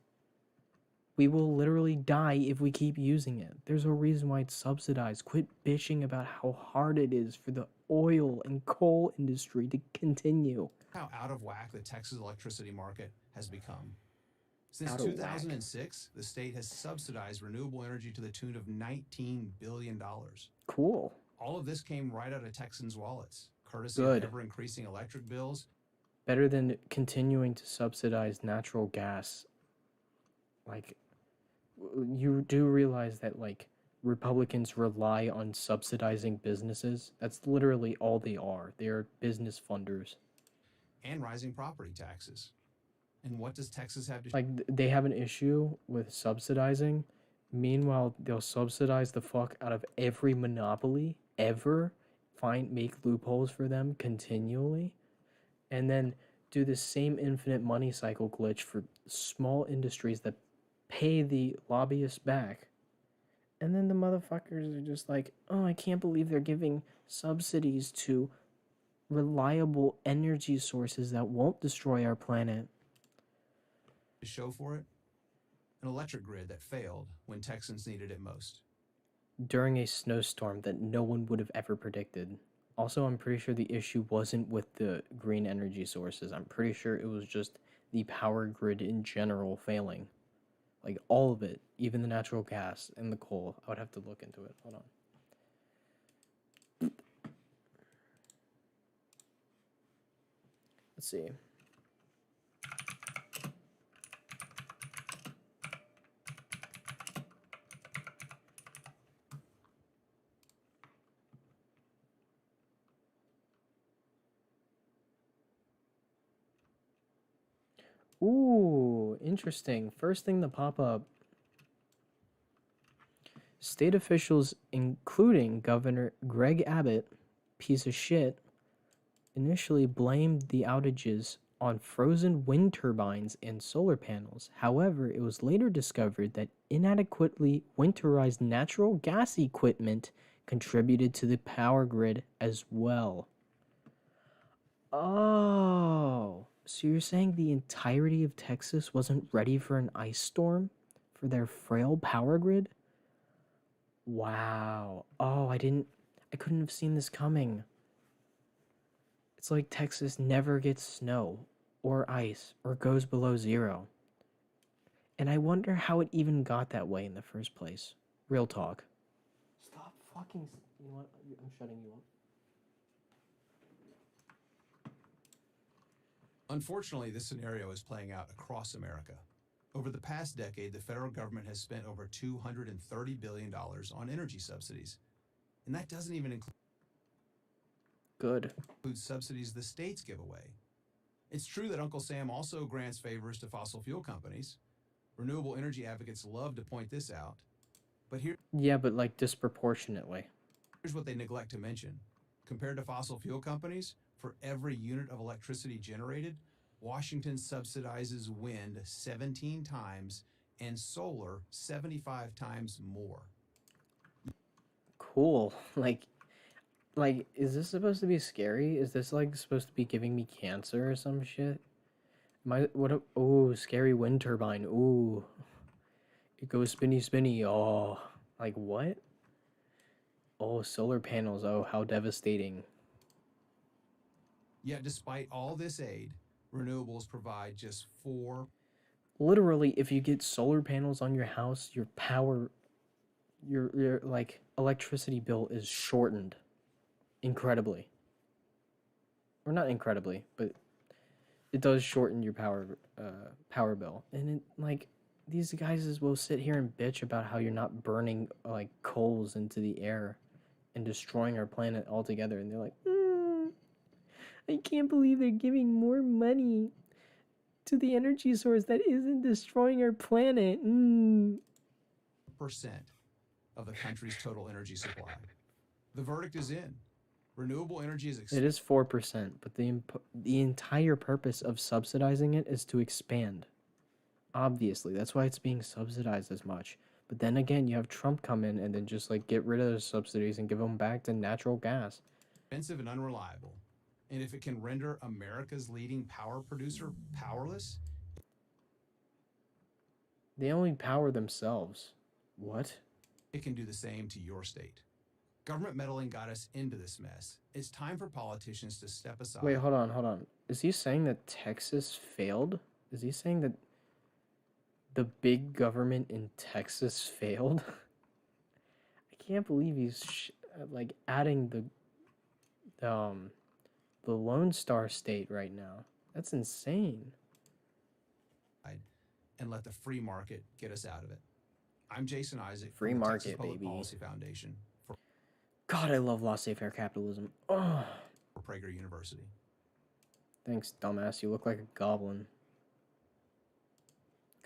We will literally die if we keep using it. There's a reason why it's subsidized. Quit bitching about how hard it is for the oil and coal industry to continue. How out of whack the Texas electricity market has become. Since Out of 2006, the state has subsidized renewable energy to the tune of $19 billion. Cool. All of this came right out of Texans' wallets, courtesy Good. of ever-increasing electric bills. Better than continuing to subsidize natural gas. Like, you do realize that, like, Republicans rely on subsidizing businesses? That's literally all they are. They are business funders. And rising property taxes. And what does Texas have to Like, they have an issue with subsidizing. Meanwhile, they'll subsidize the fuck out of every monopoly ever, make loopholes for them continually, and then do the same infinite money cycle glitch for small industries that pay the lobbyists back. And then the motherfuckers are just like, oh, I can't believe they're giving subsidies to reliable energy sources that won't destroy our planet. show for it? An electric grid that failed when Texans needed it most. During a snowstorm that no one would have ever predicted. Also, I'm pretty sure the issue wasn't with the green energy sources. I'm pretty sure it was just the power grid in general failing. Like, all of it, even the natural gas and the coal. I would have to look into it. Hold on. Let's see. Ooh, interesting. First thing to pop up. State officials, including Governor Greg Abbott, piece of shit, initially blamed the outages on frozen wind turbines and solar panels. However, it was later discovered that inadequately winterized natural gas equipment contributed to the power grid as well. Oh, so you're saying the entirety of Texas wasn't ready for an ice storm for their frail power grid? Wow. Oh, I couldn't have seen this coming. It's like Texas never gets snow or ice or goes below zero. And I wonder how it even got that way in the first place. Real talk. Stop fucking... You know what? I'm shutting you up. Unfortunately, this scenario is playing out across America. Over the past decade, the federal government has spent over $230 billion on energy subsidies. And that doesn't even include subsidies the states give away. It's true that Uncle Sam also grants favors to fossil fuel companies. Renewable energy advocates love to point this out. But yeah, but like disproportionately. Here's what they neglect to mention. Compared to fossil fuel companies, for every unit of electricity generated, Washington subsidizes wind 17 times and solar 75 times more. Cool. Like, is this supposed to be scary? Is this like supposed to be giving me cancer or some shit? Oh, scary wind turbine. Ooh. It goes spinny spinny. Oh, like what? Oh, solar panels. Oh, how devastating. Yet despite all this aid, renewables provide just 4. Literally, if you get solar panels on your house, your like electricity bill is shortened incredibly. Or not incredibly, but it does shorten your power bill. And it, like, these guys will sit here and bitch about how you're not burning like coals into the air and destroying our planet altogether, and they're like, I can't believe they're giving more money to the energy source that isn't destroying our planet. Percent of the country's total energy supply. The verdict is in. Renewable energy is It is 4%, but the entire purpose of subsidizing it is to expand. Obviously, that's why it's being subsidized as much. But then again, you have Trump come in and then just like get rid of those subsidies and give them back to natural gas. expensive and unreliable. And if it can render America's leading power producer powerless, They only power themselves. What? it can do the same to your state. Government meddling got us into this mess. It's time for politicians to step aside. Wait, hold on. Is he saying that Texas failed? Is he saying that the big government in Texas failed? I can't believe he's like adding the Lone Star State right now. That's insane. And let the free market get us out of it. I'm Jason Isaac Free from the market, Texas Public baby. Policy Foundation for God, I love laissez-faire capitalism. Oh, Prageru University. thanks, dumbass. You look like a goblin.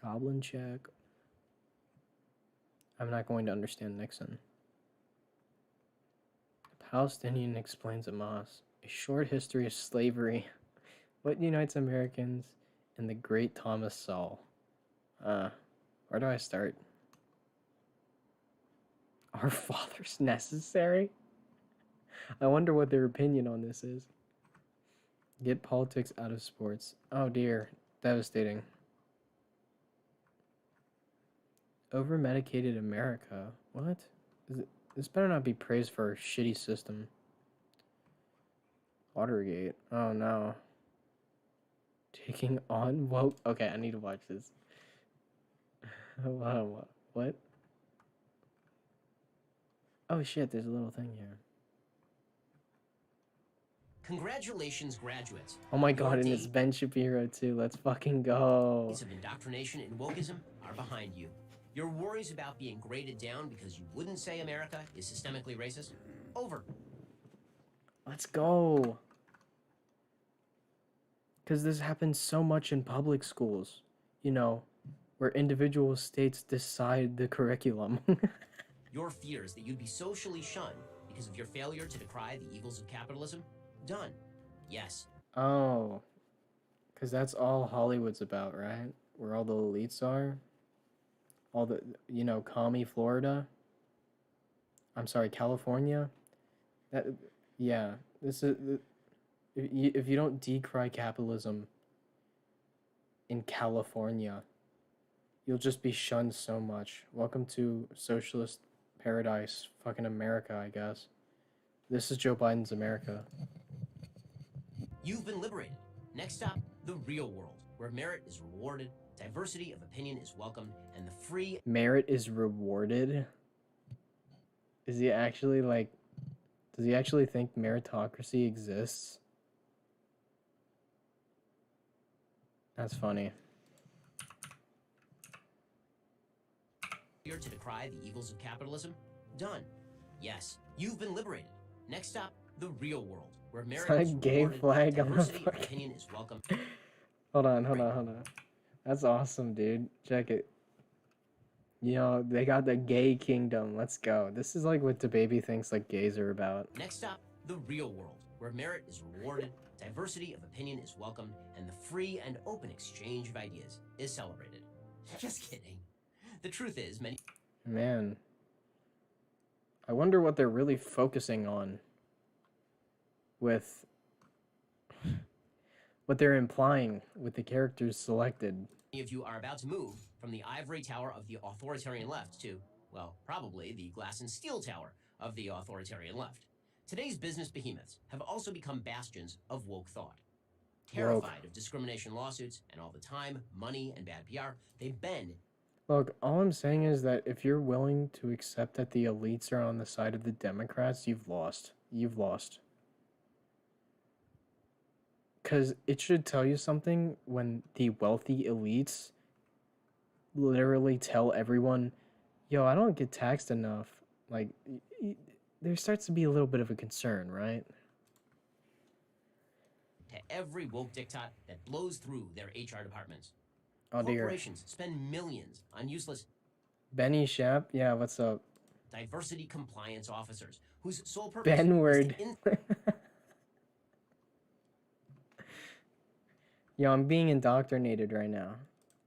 Goblin check. I'm not going to understand Nixon. The Palestinian explains Hamas. A short history of slavery. What unites Americans and the great Thomas Sowell. Where do I start? Our fathers necessary? I wonder what their opinion on this is. Get politics out of sports. Oh dear. Devastating. Over-medicated America. What? This better not be praised for our shitty system. Watergate. Oh no. Taking on woke. Okay, I need to watch this. What? Oh shit, there's a little thing here. Congratulations, graduates. Oh my Your god, and it's days Ben Shapiro too. Let's fucking go. of indoctrination and wokeism are behind you. Your worries about being graded down because you wouldn't say America is systemically racist? Over. Let's go. Because this happens so much in public schools, you know, where individual states decide the curriculum. Your fears that you'd be socially shunned because of your failure to decry the evils of capitalism? Done. Yes. Oh, because that's all Hollywood's about, right? Where all the elites are. All the, you know, commie Florida. I'm sorry, California. That, yeah, this is, if you don't decry capitalism in California, you'll just be shunned so much. Welcome to socialist paradise, fucking America, I guess. This is Joe Biden's America. You've been liberated. Next stop, the real world, where merit is rewarded, diversity of opinion is welcomed, and the free... Merit is rewarded? Is he actually, like... Does he actually think meritocracy exists? That's funny. to decry the evils of capitalism? Done. Yes, you've been liberated. Next stop, the real world, where merit that is a gay rewarded, flag on the diversity of fucking- opinion is welcome. Hold on. That's awesome, dude. Check it. You know, they got the gay kingdom. Let's go. This is like what the baby thinks like gays are about. Next stop, the real world, where merit is rewarded, diversity of opinion is welcomed, and the free and open exchange of ideas is celebrated. Just kidding. The truth is, many... Man. I wonder what they're really focusing on with what they're implying with the characters selected. Many of you are about to move from the ivory tower of the authoritarian left to, well, probably the glass and steel tower of the authoritarian left. Today's business behemoths have also become bastions of woke thought. Terrified of discrimination lawsuits and all the time, money, and bad PR, they bend. Look, all I'm saying is that if you're willing to accept that the elites are on the side of the Democrats, you've lost. You've lost. Because it should tell you something when the wealthy elites literally tell everyone, yo, I don't get taxed enough. Like, there starts to be a little bit of a concern, right? to every woke diktat that blows through their HR departments. Oh dear. Corporations spend millions on useless Benny Shep? Yeah, what's up? diversity compliance officers whose sole purpose is Benward. to Yo, I'm being indoctrinated right now.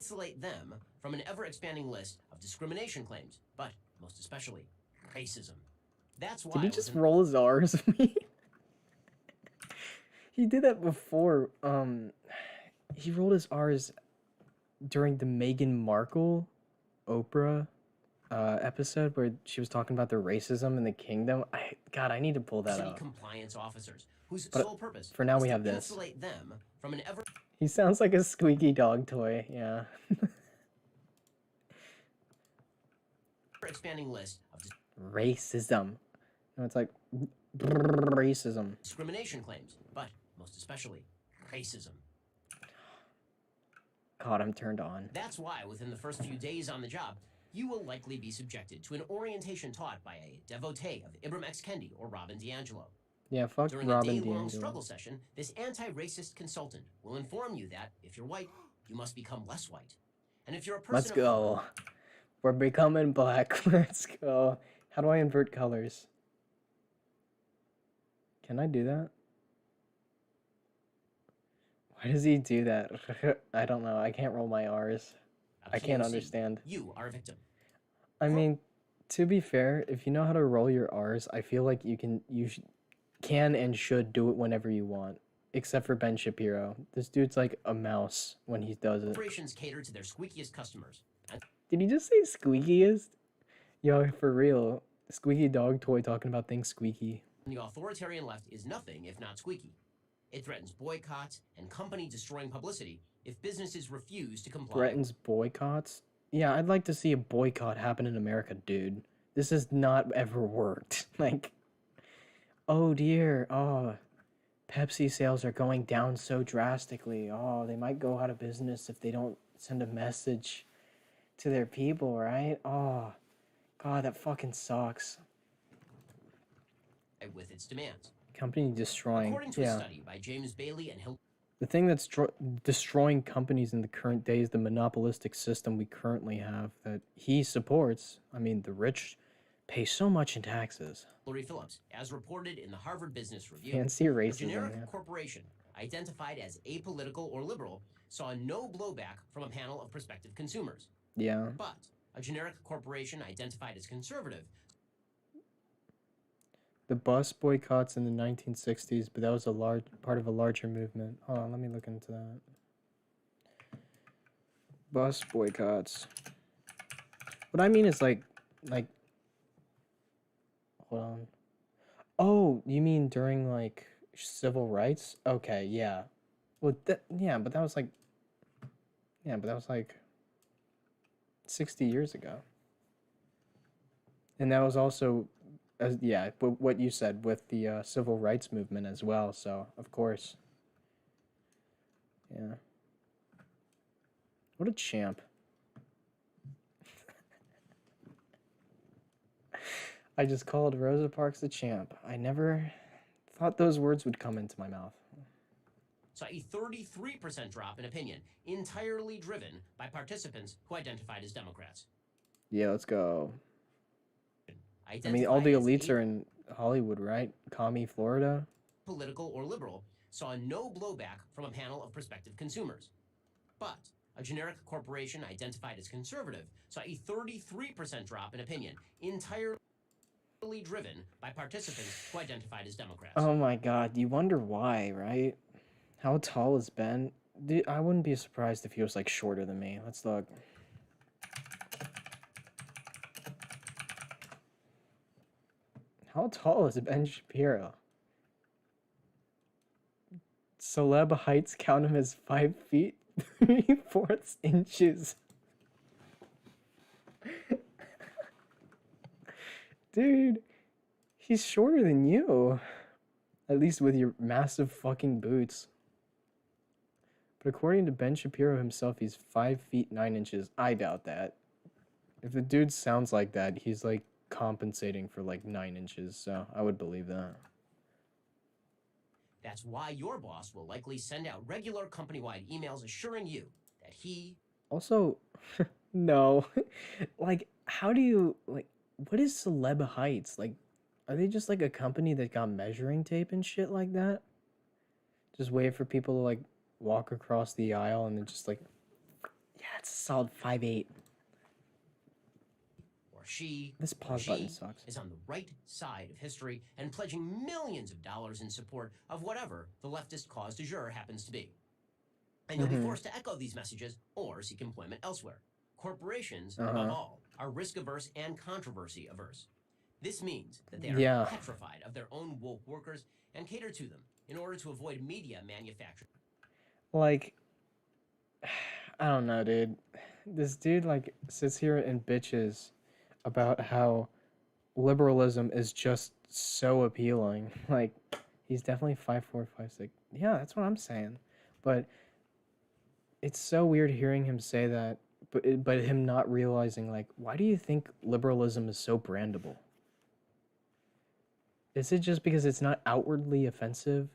insulate them from an ever-expanding list of discrimination claims, but most especially racism. That's why Did he just roll his R's with me? He did that before. He rolled his R's during the Meghan Markle Oprah episode where she was talking about the racism in the kingdom. God, I need to pull that city up. compliance officers whose But sole purpose for now is we to have this. insulate them from an ever He sounds like a squeaky dog toy. Yeah. expanding list of Racism. No, it's like racism. discrimination claims, but most especially racism. God, I'm turned on. That's why within the first few days on the job, you will likely be subjected to an orientation taught by a devotee of Ibram X. Kendi or Robin DiAngelo. Yeah, fuck During Robin a day-long DiAngelo. struggle session, this anti-racist consultant will inform you that if you're white, you must become less white. And if you're a person Let's of go. color, We're becoming black. Let's go. How do I invert colors? Can I do that? Why does he do that? I don't know. I can't roll my R's. of I can't POC, understand. You are a victim. I mean, to be fair, if you know how to roll your R's, I feel like you can and should do it whenever you want. Except for Ben Shapiro. This dude's like a mouse when he does it. Corporations cater to their squeakiest customers. And Did he just say squeakiest? Yo, for real. Squeaky dog toy talking about things squeaky. the authoritarian left is nothing if not squeaky. It threatens boycotts and company-destroying publicity if businesses refuse to comply. Threatens boycotts? Yeah, I'd like to see a boycott happen in America, dude. This has not ever worked. Like, oh dear, oh, Pepsi sales are going down so drastically. Oh, they might go out of business if they don't send a message to their people, right? Oh, God, that fucking sucks. With its demands. Company destroying. According to a Yeah. study by James Bailey and Hill, The thing that's destroying companies in the current day is the monopolistic system we currently have that he supports. I mean, the rich pay so much in taxes. Hillary Phillips, as reported in the Harvard Business Review, Can't see a racism. generic Yeah. corporation identified as apolitical or liberal saw no blowback from a panel of prospective consumers. Yeah. But a generic corporation identified as conservative The bus boycotts in the 1960s, but that was a large part of a larger movement. Hold on, let me look into that. Bus boycotts. What I mean is like, hold on. Oh, you mean during like civil rights? Okay, yeah. Well, yeah, but that was like 60 years ago. And that was also but what you said with the civil rights movement as well, so of course. Yeah. What a champ. I just called Rosa Parks a champ. I never thought those words would come into my mouth. saw a 33% drop in opinion, entirely driven by participants who identified as Democrats. Yeah, let's go. I mean, all the elites are in Hollywood, right? Commie, Florida. Political or liberal saw no blowback from a panel of prospective consumers. But a generic corporation identified as conservative saw a 33% drop in opinion, entirely driven by participants who identified as Democrats. Oh my God, you wonder why, right? How tall is Ben? Dude, I wouldn't be surprised if he was like shorter than me. Let's look. How tall is Ben Shapiro? Celeb heights count him as 5 feet 3/4 inches. Dude, he's shorter than you. At least with your massive fucking boots. But according to Ben Shapiro himself, he's 5 feet 9 inches. I doubt that. If the dude sounds like that, he's like compensating for like 9 inches, so I would believe that. That's why your boss will likely send out regular company-wide emails assuring you that he Also, no. Like, how do you, like, what is Celeb Heights? Like, are they just like a company that got measuring tape and shit like that? Just wait for people to like walk across the aisle and then just like, yeah, it's a solid 5'8". or she This or pause button she sucks. is on the right side of history and pledging millions of dollars in support of whatever the leftist cause du jour happens to be. And you'll be forced to echo these messages or seek employment elsewhere. Corporations, above all, are risk-averse and controversy-averse. This means that they are Yeah. petrified of their own woke workers and cater to them in order to avoid media manufacturing. Like, I don't know, dude. This dude like sits here and bitches about how liberalism is just so appealing. Like, he's definitely 5'4", 5'6". Yeah, that's what I'm saying. But it's so weird hearing him say that, but him not realizing, like, why do you think liberalism is so brandable? Is it just because it's not outwardly offensive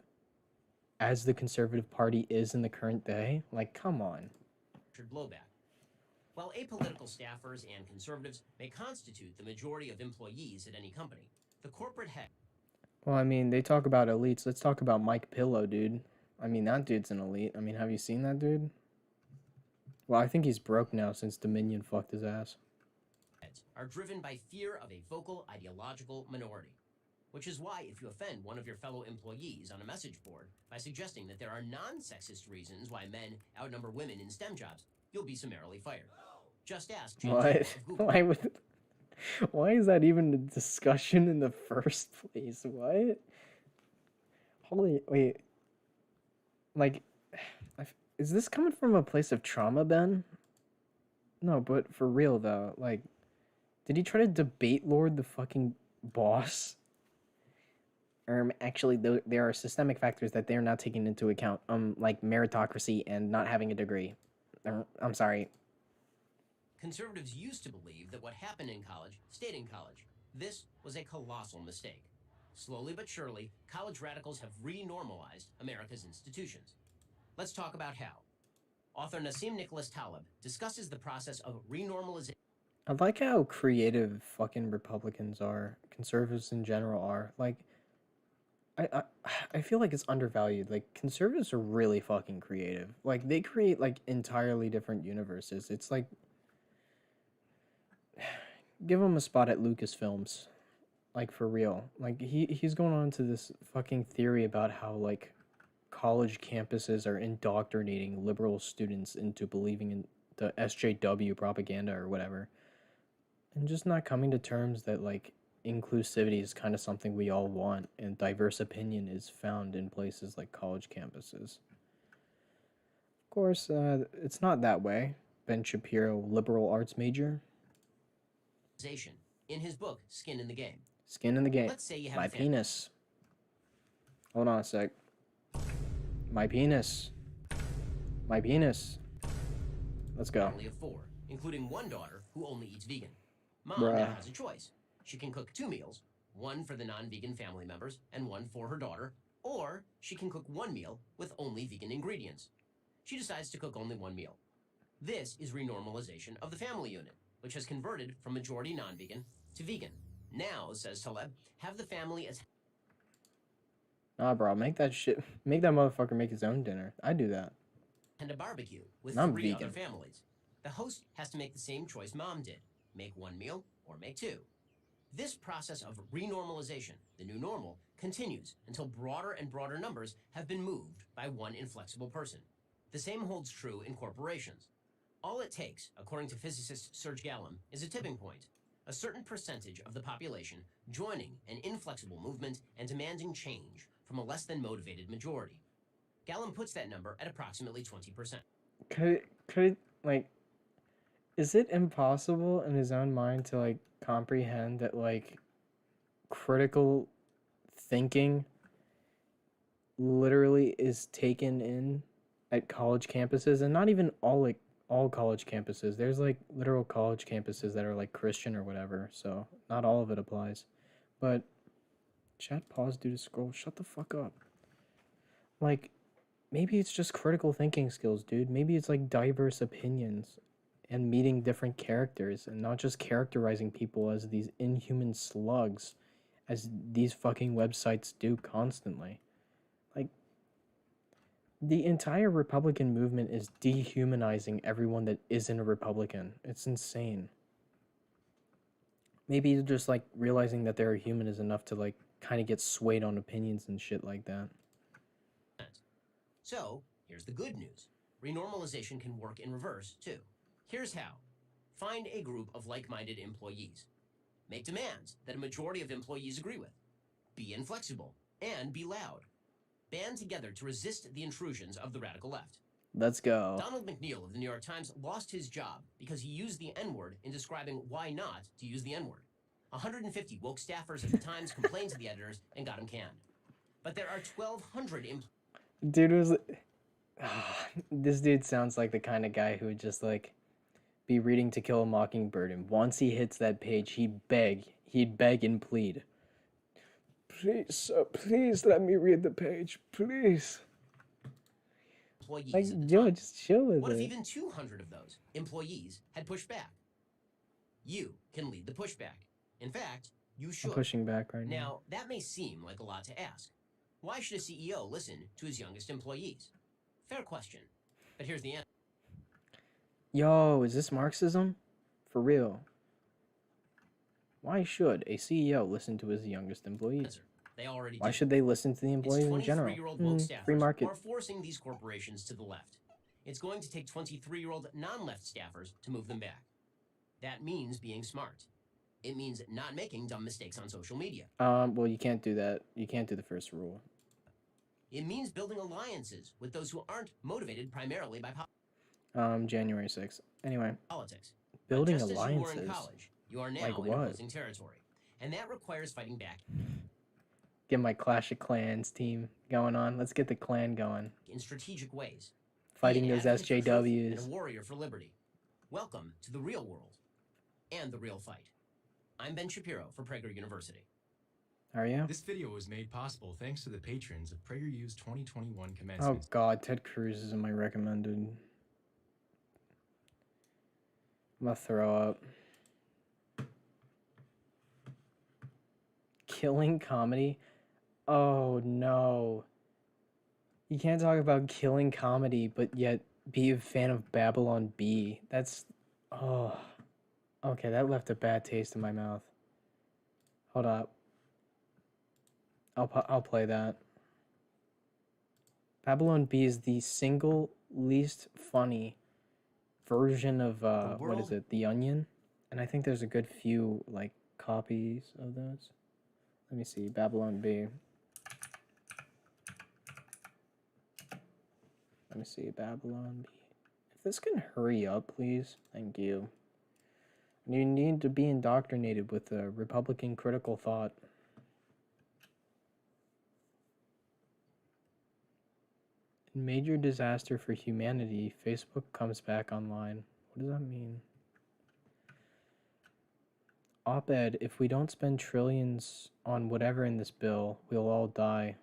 as the Conservative Party is in the current day? Like, come on. Blowback. While apolitical staffers and conservatives may constitute the majority of employees at any company, the corporate head. Well, I mean, they talk about elites. Let's talk about Mike Pillow, dude. I mean, that dude's an elite. I mean, have you seen that dude? Well, I think he's broke now since Dominion fucked his ass. Are driven by fear of a vocal ideological minority. Which is why if you offend one of your fellow employees on a message board by suggesting that there are non-sexist reasons why men outnumber women in STEM jobs, you'll be summarily fired. Just ask James What? of Google. Why is that even a discussion in the first place? What? Holy, wait. Like, is this coming from a place of trauma, Ben? No, but for real though, like, did he try to debate Lord the fucking boss? Actually, there are systemic factors that they're not taking into account, like meritocracy and not having a degree. I'm sorry. Conservatives used to believe that what happened in college stayed in college. This was a colossal mistake. Slowly but surely, college radicals have renormalized America's institutions. Let's talk about how. Author Nassim Nicholas Taleb discusses the process of renormalization. I like how creative fucking Republicans are, conservatives in general are. Like, I feel like it's undervalued. Like, conservatives are really fucking creative. Like, they create like entirely different universes. It's like, give them a spot at Lucasfilms, like for real. Like he's going on to this fucking theory about how like college campuses are indoctrinating liberal students into believing in the SJW propaganda or whatever, and just not coming to terms that like inclusivity is kind of something we all want, and diverse opinion is found in places like college campuses. Of course, it's not that way. Ben Shapiro, liberal arts major. In his book, Skin in the Game. Skin in the game. Let's say you have My a family. penis. Hold on a sec. My penis. My penis. Let's go. Family of 4, including one daughter who only eats vegan. Mom Bruh. now has a choice. She can cook 2 meals, one for the non-vegan family members and one for her daughter, or she can cook 1 meal with only vegan ingredients. She decides to cook only 1 meal. This is renormalization of the family unit, which has converted from majority non-vegan to vegan. Now, says Taleb, have the family as... Nah, bro, make that motherfucker make his own dinner. I do that. and a barbecue with I'm 3 vegan. other families. The host has to make the same choice Mom did. Make 1 meal or make 2. This process of renormalization, the new normal, continues until broader and broader numbers have been moved by one inflexible person. The same holds true in corporations. All it takes, according to physicist Serge Gallum, is a tipping point. A certain percentage of the population joining an inflexible movement and demanding change from a less than motivated majority. Gallum puts that number at approximately 20%. Could like, is it impossible in his own mind to like comprehend that like critical thinking literally is taken in at college campuses, and not even all college campuses. There's like literal college campuses that are like Christian or whatever, so not all of it applies. But chat pause due to scroll. Shut the fuck up. Like, maybe it's just critical thinking skills, dude. Maybe it's like diverse opinions and meeting different characters and not just characterizing people as these inhuman slugs as these fucking websites do constantly. Like, the entire Republican movement is dehumanizing everyone that isn't a Republican. It's insane. Maybe just like realizing that they're a human is enough to like kind of get swayed on opinions and shit like that. So, here's the good news. Renormalization can work in reverse, too. Here's how. Find a group of like-minded employees. Make demands that a majority of employees agree with. Be inflexible and be loud. Band together to resist the intrusions of the radical left. Let's go. Donald McNeil of the New York Times lost his job because he used the N-word in describing why not to use the N-word. 150 woke staffers at the Times complained to the editors and got him canned. But there are 1,200 Dude was this dude sounds like the kind of guy who would just like be reading To Kill a Mockingbird, and once he hits that page, he'd beg and plead. Please, sir, please let me read the page, please. employees Like, at the yo, Times. just chill with What if it. even 200 of those employees had pushed back? You can lead the pushback. In fact, you I'm should. pushing back right now. Now, that may seem like a lot to ask. Why should a CEO listen to his youngest employees? Fair question. But here's the answer. Yo, is this Marxism? For real. Why should a CEO listen to his youngest employees? They already Why do. should they listen to the It's employees in general? 23-year-old woke Free staffers market. who are forcing these corporations to the left. It's going to take 23-year-old non-left staffers to move them back. That means being smart. It means not making dumb mistakes on social media. Well, you can't do that. You can't do the first rule. It means building alliances with those who aren't motivated primarily by January 6th. Anyway, politics. building But just as you were in alliances. college, you are now Like in what? opposing territory. And that requires fighting back Get my Clash of Clans team going on. Let's get the clan going. in strategic ways. Fighting Be an those advocate for truth and SJWs. a warrior for liberty. Welcome to the real world and the real fight. I'm Ben Shapiro for Prageru University. Are you? This video was made possible thanks to the patrons of PragerU's 2021 Oh commencement. god, Ted Cruz is in my recommended. I'm gonna throw up. Killing comedy? Oh no. You can't talk about killing comedy, but yet be a fan of Babylon Bee. That's... Oh. Okay, that left a bad taste in my mouth. Hold up. I'll play that. Babylon Bee is the single least funny version of what is it? The Onion? And I think there's a good few like copies of those. Let me see. Babylon Bee. Let me see. Babylon Bee. If this can hurry up, please. Thank you. You need to be indoctrinated with the Republican critical thought. Major disaster for humanity. Facebook comes back online. What does that mean? Op-ed, if we don't spend trillions on whatever in this bill, we'll all die.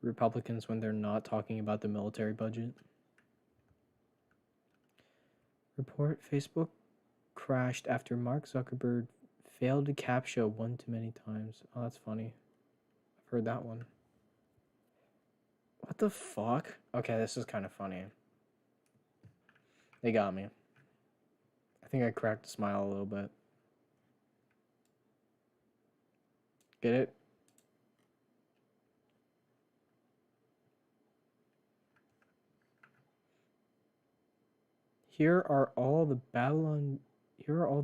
Republicans when they're not talking about the military budget. Report, Facebook crashed after Mark Zuckerberg failed to CAPTCHA one too many times. Oh, that's funny. I've heard that one. What the fuck? Okay, this is kind of funny. They got me. I think I cracked a smile a little bit. Get it? Here are all the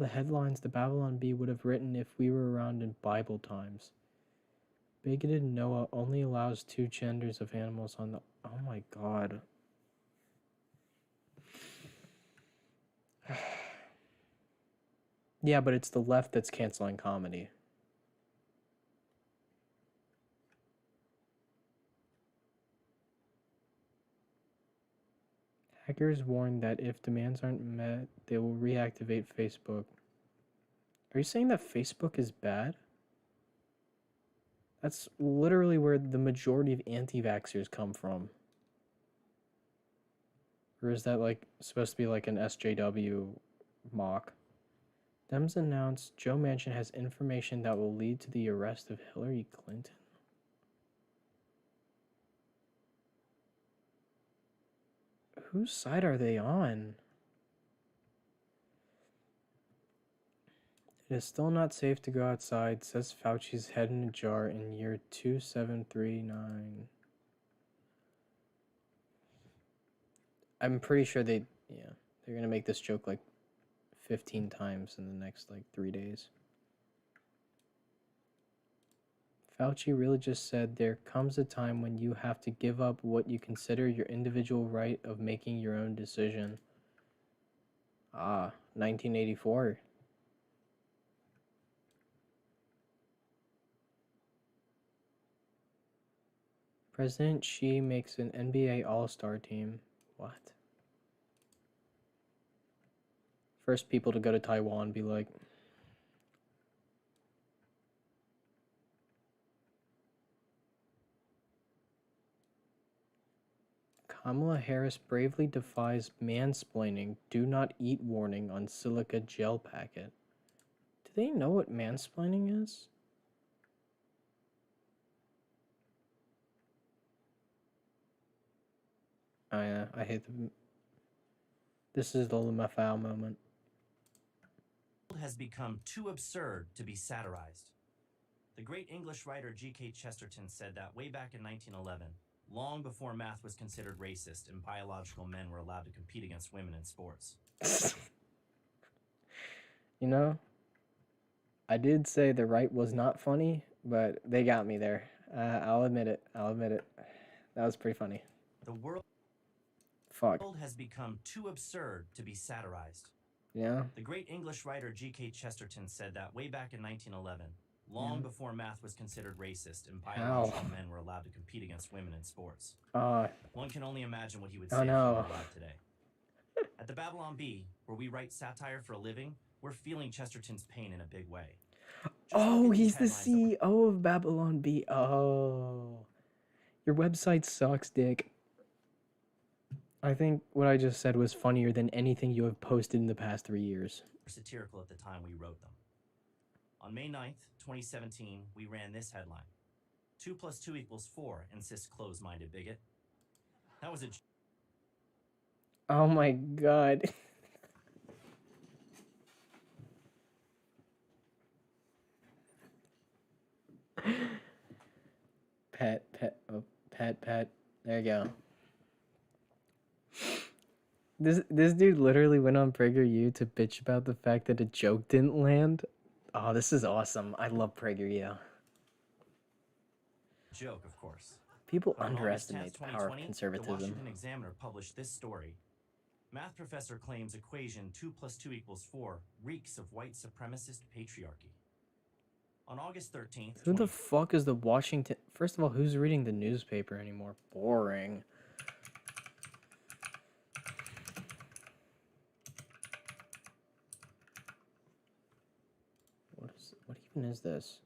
headlines the Babylon Bee would have written if we were around in Bible times. Bigoted Noah only allows 2 genders of animals on the... Oh my god. Yeah, but it's the left that's canceling comedy. Hackers warn that if demands aren't met, they will reactivate Facebook. Are you saying that Facebook is bad? That's literally where the majority of anti-vaxxers come from. Or is that like supposed to be like an SJW mock? Dems announced Joe Manchin has information that will lead to the arrest of Hillary Clinton. Whose side are they on? It is still not safe to go outside, says Fauci's head in a jar in year 2739. I'm pretty sure they're gonna make this joke like 15 times in the next like 3 days. Fauci really just said there comes a time when you have to give up what you consider your individual right of making your own decision. 1984. President Xi makes an NBA All-Star team. What? First people to go to Taiwan be like, Kamala Harris bravely defies mansplaining do not eat warning on silica gel packet. Do they know what mansplaining is? Oh yeah, I hate the... This is the LaMaFau moment. Has become too absurd to be satirized. The great English writer G.K. Chesterton said that way back in 1911, long before math was considered racist and biological men were allowed to compete against women in sports. You know, I did say the right was not funny, but they got me there. I'll admit it. That was pretty funny. The world has become too absurd to be satirized. Yeah. The great English writer G.K. Chesterton said that way back in 1911, long before math was considered racist and biological men were allowed to compete against women in sports. One can only imagine what he would say if he were alive today. At the Babylon Bee, where we write satire for a living, we're feeling Chesterton's pain in a big way. He's the CEO of Babylon Bee. Oh. Your website sucks, Dick. I think what I just said was funnier than anything you have posted in the past 3 years. Satirical at the time we wrote them. On May 9th, 2017, we ran this headline. 2 + 2 = 4, insists close-minded bigot. That was a... Oh my god. Pet. There you go. This dude literally went on PragerU to bitch about the fact that a joke didn't land. Oh, this is awesome. I love PragerU. Joke, of course. People underestimate the power of conservatism. The Washington Examiner published this story. Math professor claims equation 2 + 2 = 4 reeks of white supremacist patriarchy. On August 13th... Who the fuck is the Washington... First of all, who's reading the newspaper anymore? Boring. What even is this?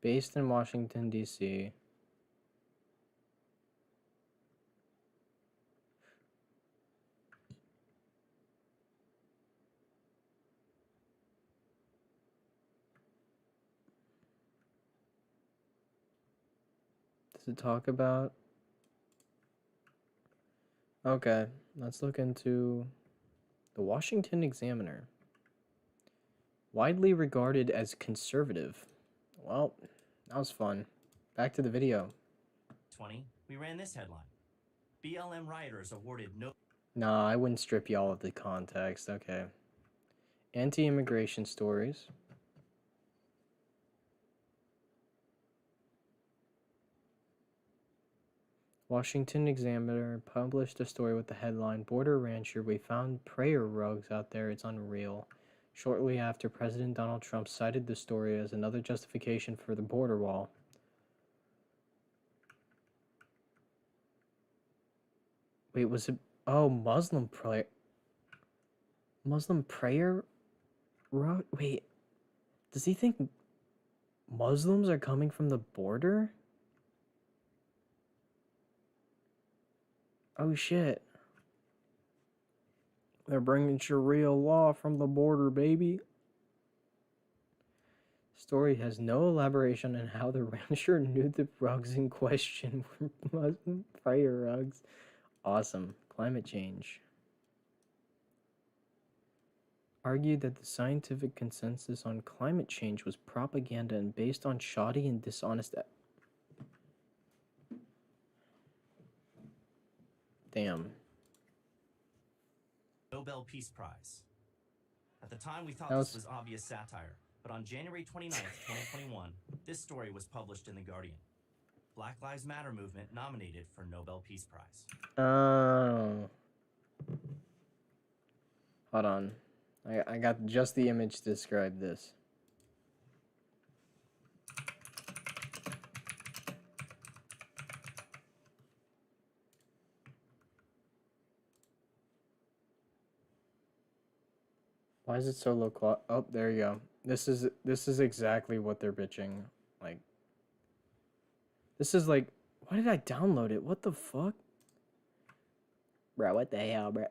Based in Washington, D.C. Does it talk about... Okay, let's look into the Washington Examiner. Widely regarded as conservative. Well, that was fun. Back to the video. We ran this headline. BLM rioters awarded no... Nah, I wouldn't strip y'all of the context. Okay. Anti-immigration stories. Washington Examiner published a story with the headline, Border Rancher, we found prayer rugs out there, it's unreal. Shortly after, President Donald Trump cited the story as another justification for the border wall. Wait, was it... Oh, Muslim prayer... Muslim prayer rug? Wait, does he think Muslims are coming from the border? Oh shit. They're bringing Sharia law from the border, baby. Story has no elaboration on how the rancher knew the rugs in question were Muslim prayer rugs. Awesome. Climate change. Argued that the scientific consensus on climate change was propaganda and based on shoddy and dishonest. Damn. Nobel Peace Prize. At the time, we thought this was obvious satire, but on January 29th, 2021, this story was published in The Guardian. Black Lives Matter movement nominated for Nobel Peace Prize. Oh. Hold on. I got just the image to describe this. Why is it so low quality? Oh, there you go. This is exactly what they're bitching. Like, this is like, why did I download it? What the fuck? Bro, what the hell, bro?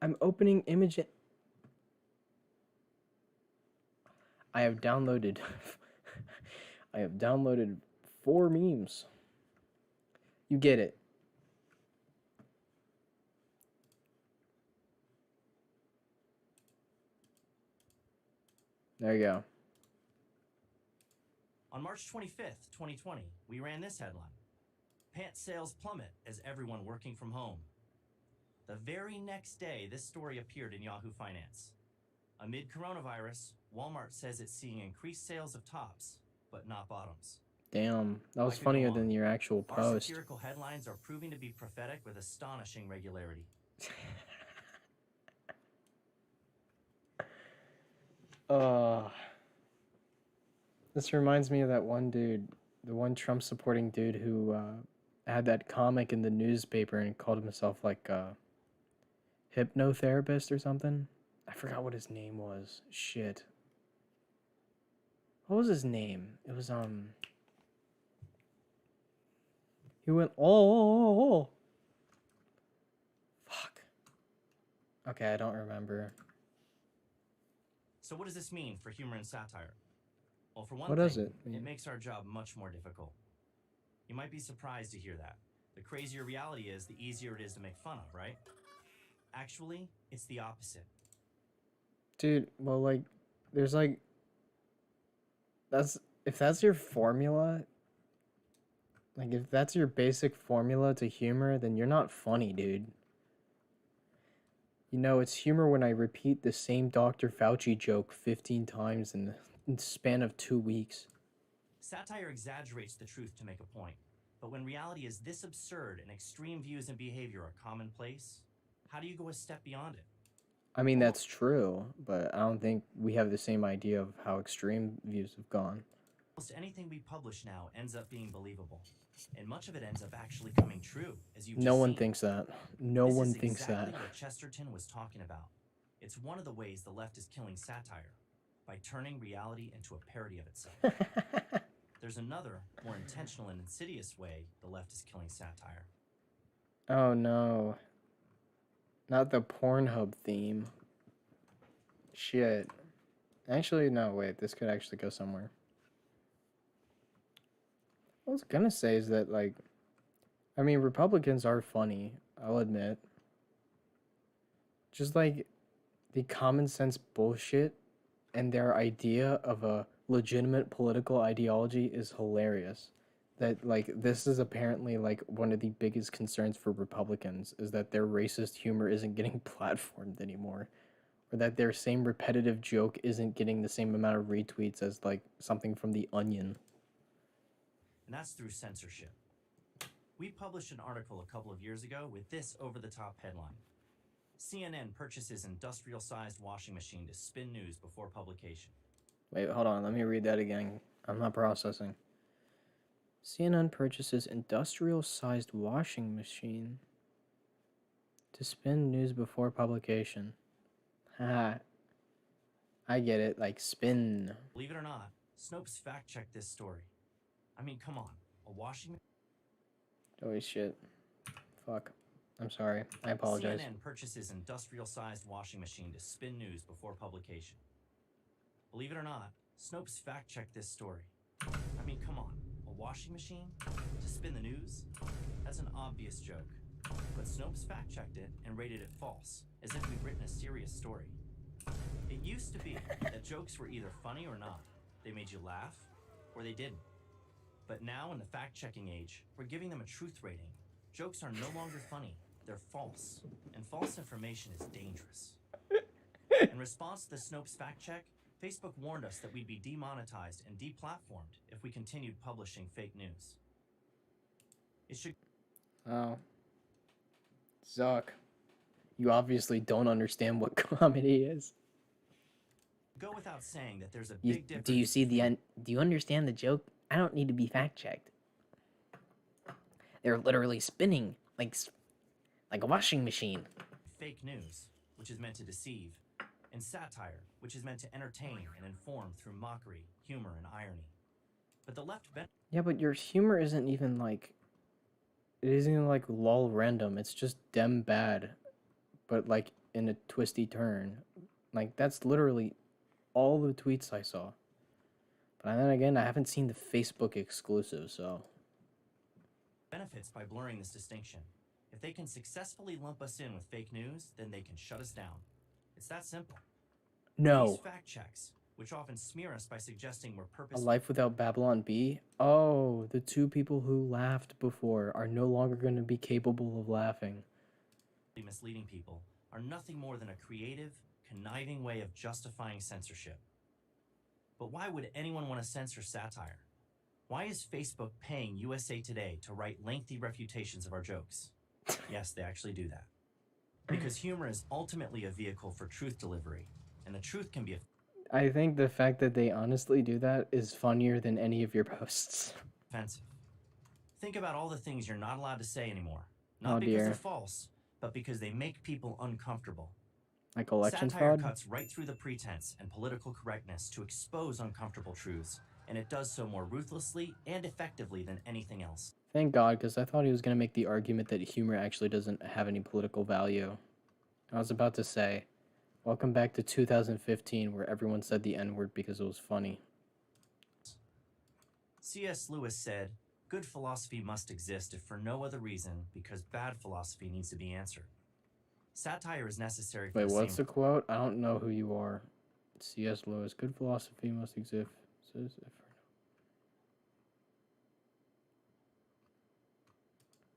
I'm opening image. I have downloaded 4 memes. You get it. There you go. On March 25th, 2020, we ran this headline. Pants sales plummet as everyone working from home. The very next day, this story appeared in Yahoo Finance. Amid coronavirus, Walmart says it's seeing increased sales of tops, but not bottoms. Damn, that was funnier than your actual post. Our satirical headlines are proving to be prophetic with astonishing regularity. This reminds me of that one dude, the one Trump supporting dude who had that comic in the newspaper and called himself like a hypnotherapist or something. I forgot what his name was. Shit. What was his name? It was he went oh. Fuck. Okay, I don't remember. So what does this mean for humor and satire? Well, for one what thing, does it mean? It makes our job much more difficult. You might be surprised to hear that. The crazier reality is, the easier it is to make fun of, right? Actually, it's the opposite. Dude, well, like, there's like, if that's your formula, like, if that's your basic formula to humor, then you're not funny, dude. You know, it's humor when I repeat the same Dr. Fauci joke 15 times in the span of 2 weeks. Satire exaggerates the truth to make a point, but when reality is this absurd and extreme views and behavior are commonplace, how do you go a step beyond it? I mean, that's true, but I don't think we have the same idea of how extreme views have gone. Almost anything we publish now ends up being believable, and much of it ends up actually coming true, as you've just No one seen. thinks that. No one thinks that. This is exactly what Chesterton was talking about. It's one of the ways the left is killing satire, by turning reality into a parody of itself. There's another, more intentional and insidious way the left is killing satire. Oh no. Not the Pornhub theme. Shit. Actually, no, wait. This could actually go somewhere. What I was gonna say is that, like, I mean, Republicans are funny, I'll admit. Just, like, the common sense bullshit and their idea of a legitimate political ideology is hilarious. That, like, this is apparently, like, one of the biggest concerns for Republicans is that their racist humor isn't getting platformed anymore. Or that their same repetitive joke isn't getting the same amount of retweets as, like, something from The Onion. And that's through censorship. We published an article a couple of years ago with this over-the-top headline. CNN purchases industrial-sized washing machine to spin news before publication. Wait, hold on. Let me read that again. I'm not processing. CNN purchases industrial-sized washing machine to spin news before publication. Haha. I get it. Like, spin. Believe it or not, Snopes fact-checked this story. I mean, come on. A washing... Oh, shit. Fuck. I'm sorry. I apologize. CNN purchases industrial-sized washing machine to spin news before publication. Believe it or not, Snopes fact-checked this story. I mean, come on. A washing machine to spin the news? That's an obvious joke. But Snopes fact-checked it and rated it false, as if we'd written a serious story. It used to be that jokes were either funny or not. They made you laugh, or they didn't. But now, in the fact-checking age, we're giving them a truth rating. Jokes are no longer funny. They're false. And false information is dangerous. In response to the Snopes fact-check, Facebook warned us that we'd be demonetized and deplatformed if we continued publishing fake news. It should... Oh. Zuck. You obviously don't understand what comedy is. go without saying that there's a big difference. Do you see the do you understand the joke? I don't need to be fact-checked. They're literally spinning like a washing machine. Fake news, which is meant to deceive, and satire, which is meant to entertain and inform through mockery, humor, and irony. But the left Yeah, but your humor isn't even like... It isn't even like lol random. It's just dem bad, but like in a twisty turn. Like that's literally all the tweets I saw. But then again, I haven't seen the Facebook exclusive, so... benefits by blurring this distinction. If they can successfully lump us in with fake news, then they can shut us down. It's that simple. No. These fact checks, which often smear us by suggesting we're A purposefully... Life Without Babylon B? Oh, the two people who laughed before are no longer going to be capable of laughing. misleading people are nothing more than a creative, conniving way of justifying censorship. But why would anyone want to censor satire? Why is Facebook paying USA Today to write lengthy refutations of our jokes? Yes, they actually do that. Because humor is ultimately a vehicle for truth delivery, and the truth can be I think the fact that they honestly do that is funnier than any of your posts. offensive. Think about all the things you're not allowed to say anymore. Not because they're false, but because they make people uncomfortable. Like election Satire fraud? cuts right through the pretense and political correctness to expose uncomfortable truths, and it does so more ruthlessly and effectively than anything else. Thank God, because I thought he was going to make the argument that humor actually doesn't have any political value. I was about to say, welcome back to 2015, where everyone said the N-word because it was funny. C.S. Lewis said, "Good philosophy must exist if for no other reason because bad philosophy needs to be answered." Satire is necessary for Wait, what's the quote? I don't know who you are. C.S. Lewis, good philosophy must exist.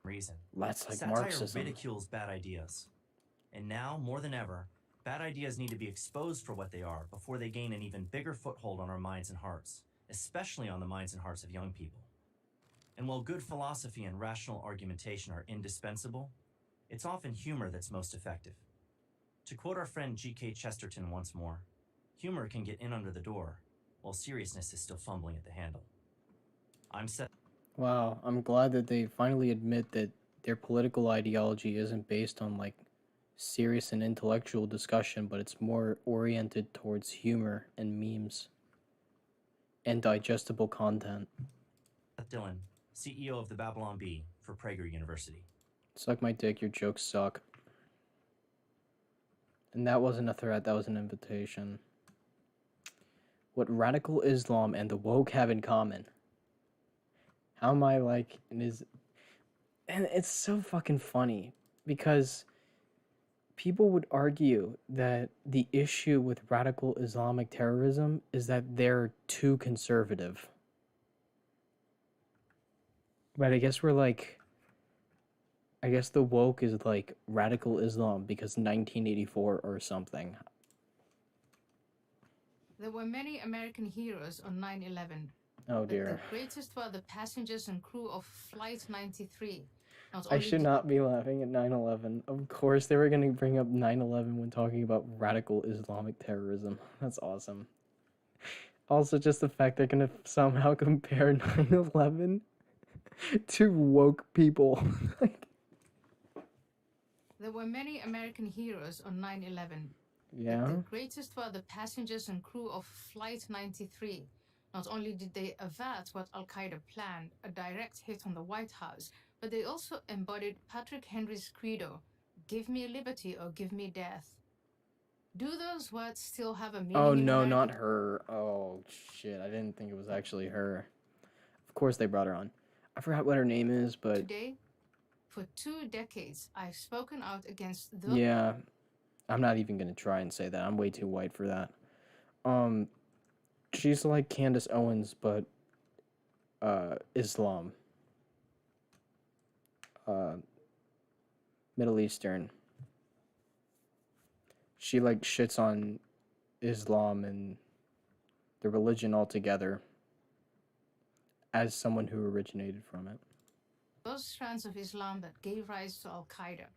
Reason. That's like Satire Marxism. ridicules bad ideas. And now, more than ever, bad ideas need to be exposed for what they are before they gain an even bigger foothold on our minds and hearts, especially on the minds and hearts of young people. And while good philosophy and rational argumentation are indispensable, it's often humor that's most effective. To quote our friend G.K. Chesterton once more, humor can get in under the door, while seriousness is still fumbling at the handle. Wow, I'm glad that they finally admit that their political ideology isn't based on, like, serious and intellectual discussion, but it's more oriented towards humor and memes and digestible content. Dylan, CEO of the Babylon Bee for Prageru University. Suck my dick, your jokes suck. And that wasn't a threat, that was an invitation. What radical Islam and the woke have in common? How am I like, and it's so fucking funny, because people would argue that the issue with radical Islamic terrorism is that they're too conservative. But I guess I guess the woke is like radical Islam because 1984 or something. There were many American heroes on 9/11. Oh dear. The greatest were the passengers and crew of Flight 93. I should not be laughing at 9/11. Of course they were going to bring up 9/11 when talking about radical Islamic terrorism. That's awesome. Also, just the fact they're going to somehow compare 9/11 to woke people. There were many American heroes on 9/11. Yeah. The greatest were the passengers and crew of Flight 93. Not only did they avert what Al-Qaeda planned, a direct hit on the White House, but they also embodied Patrick Henry's credo, "Give me liberty or give me death." Do those words still have a meaning? Oh in no, America? not her. Oh shit, I didn't think it was actually her. Of course they brought her on. I forgot what her name is, but Today, for 2 decades, I've spoken out against those. yeah, I'm not even gonna try and say that. I'm way too white for that. She's like Candace Owens, but Islam. Middle Eastern. She like shits on Islam and the religion altogether as someone who originated from it. Those strands of Islam that gave rise to Al-Qaeda.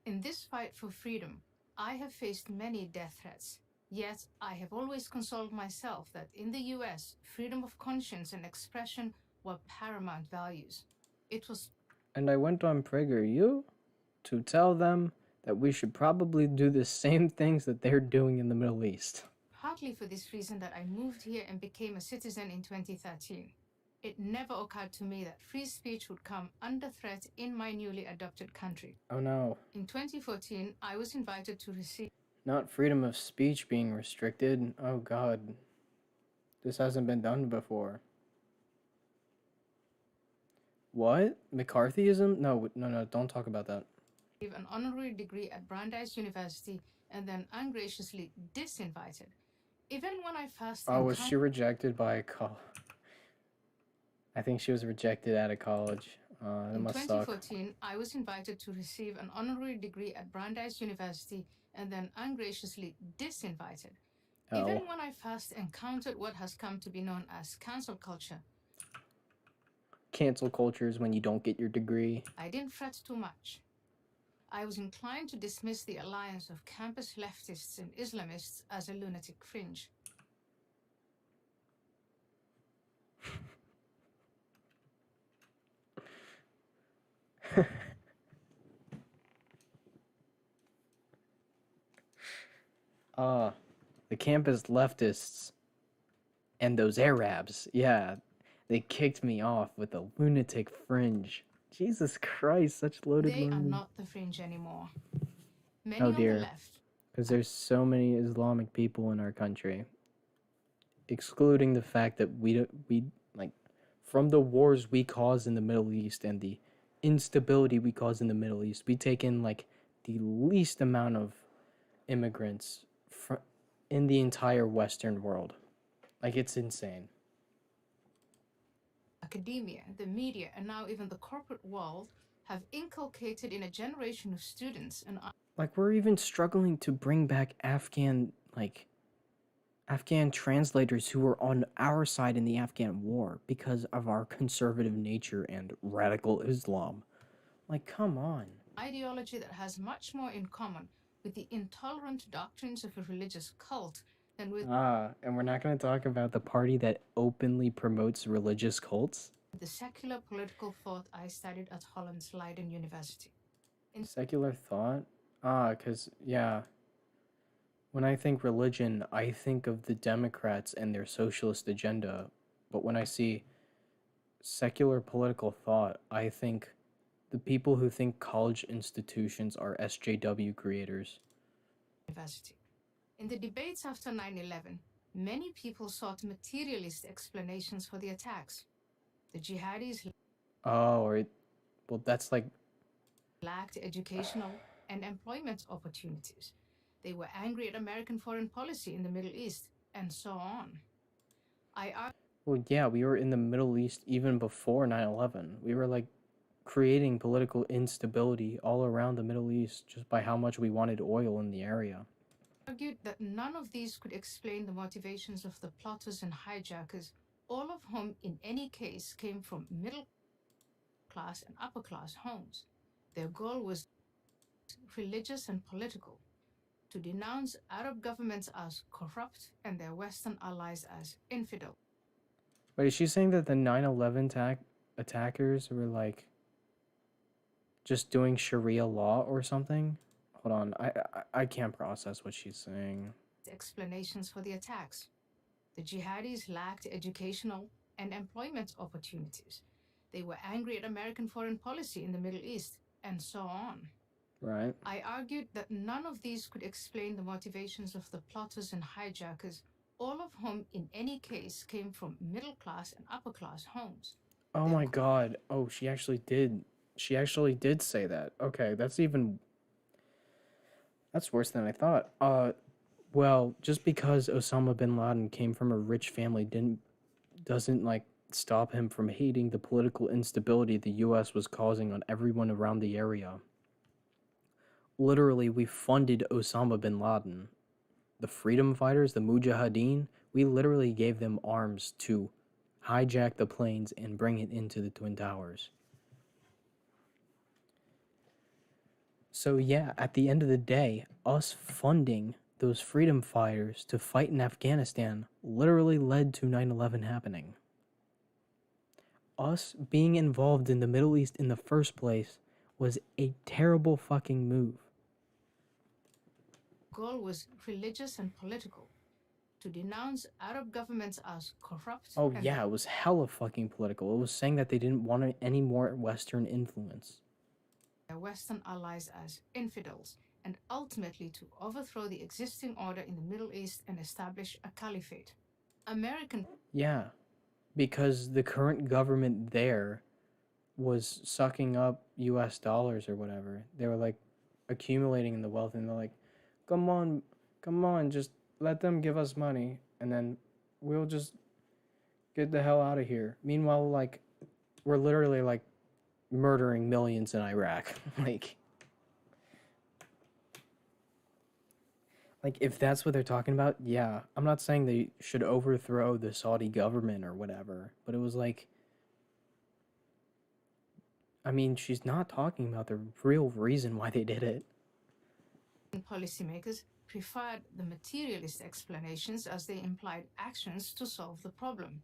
In this fight for freedom, I have faced many death threats. Yet, I have always consoled myself that in the US, freedom of conscience and expression were paramount values. It was. And I went on Prageru to tell them that we should probably do the same things that they're doing in the Middle East. Partly for this reason that I moved here and became a citizen in 2013. It never occurred to me that free speech would come under threat in my newly adopted country. Oh no. In 2014, I was invited to receive. Not freedom of speech being restricted. Oh god. This hasn't been done before. What? McCarthyism? No, don't talk about that. An honorary degree at Brandeis University and then ungraciously disinvited. Even when I first. Oh, was she rejected by a college? I think she was rejected at a college. That must suck. In 2014, I was invited to receive an honorary degree at Brandeis University and then ungraciously disinvited. Oh. Even when I first encountered what has come to be known as cancel culture. Cancel culture is when you don't get your degree. I didn't fret too much. I was inclined to dismiss the alliance of campus leftists and Islamists as a lunatic fringe. The campus leftists and those Arabs, yeah, they kicked me off with a lunatic fringe. Jesus Christ, such loaded They are language. not the fringe anymore. Many Oh on the dear. left. Because there's so many Islamic people in our country. Excluding the fact that we like, from the wars we cause in the Middle East and the instability we cause in the Middle East, we take in like the least amount of immigrants in the entire Western world. Like, it's insane. Academia, the media, and now even the corporate world have inculcated in a generation of students and like, we're even struggling to bring back Afghan translators who were on our side in the Afghan war because of our conservative nature and radical Islam. Like, come on. Ideology that has much more in common with the intolerant doctrines of a religious cult than with And we're not going to talk about the party that openly promotes religious cults? the secular political thought I studied at Holland's Leiden University. Secular thought? Because, yeah. When I think religion, I think of the Democrats and their socialist agenda. But when I see secular political thought, I think the people who think college institutions are SJW creators. University. In the debates after 9/11, many people sought materialist explanations for the attacks. The jihadis Well, that's like... lacked educational and employment opportunities. They were angry at American foreign policy in the Middle East, and so on. Well, yeah, we were in the Middle East even before 9/11. We were like creating political instability all around the Middle East just by how much we wanted oil in the area. Argued that none of these could explain the motivations of the plotters and hijackers, all of whom in any case came from middle class and upper class homes. Their goal was religious and political, to denounce Arab governments as corrupt and their Western allies as infidel. Wait, is she saying that the 9/11 attackers were like just doing Sharia law or something? Hold on, I can't process what she's saying. Explanations for the attacks. The jihadis lacked educational and employment opportunities. They were angry at American foreign policy in the Middle East, and so on. Right. I argued that none of these could explain the motivations of the plotters and hijackers, all of whom in any case came from middle class and upper class homes. Oh my god. Oh, she actually did. She actually did say that. Okay, that's worse than I thought. Well, just because Osama bin Laden came from a rich family doesn't like stop him from hating the political instability the US was causing on everyone around the area. Literally, we funded Osama bin Laden. The freedom fighters, the Mujahideen, we literally gave them arms to hijack the planes and bring it into the Twin Towers. So yeah, at the end of the day, us funding those freedom fighters to fight in Afghanistan literally led to 9/11 happening. Us being involved in the Middle East in the first place was a terrible fucking move. Goal was religious and political, to denounce Arab governments as corrupt. Oh yeah, it was hella fucking political. It was saying that they didn't want any more Western influence. Their Western allies as infidels, and ultimately to overthrow the existing order in the Middle East and establish a caliphate. American... Yeah, because the current government there was sucking up US dollars or whatever. They were like accumulating the wealth, and they're like, come on, just let them give us money and then we'll just get the hell out of here. Meanwhile, like, we're literally like murdering millions in Iraq. like if that's what they're talking about, yeah. I'm not saying they should overthrow the Saudi government or whatever, but it was like, I mean, she's not talking about the real reason why they did it. Policymakers preferred the materialist explanations as they implied actions to solve the problem.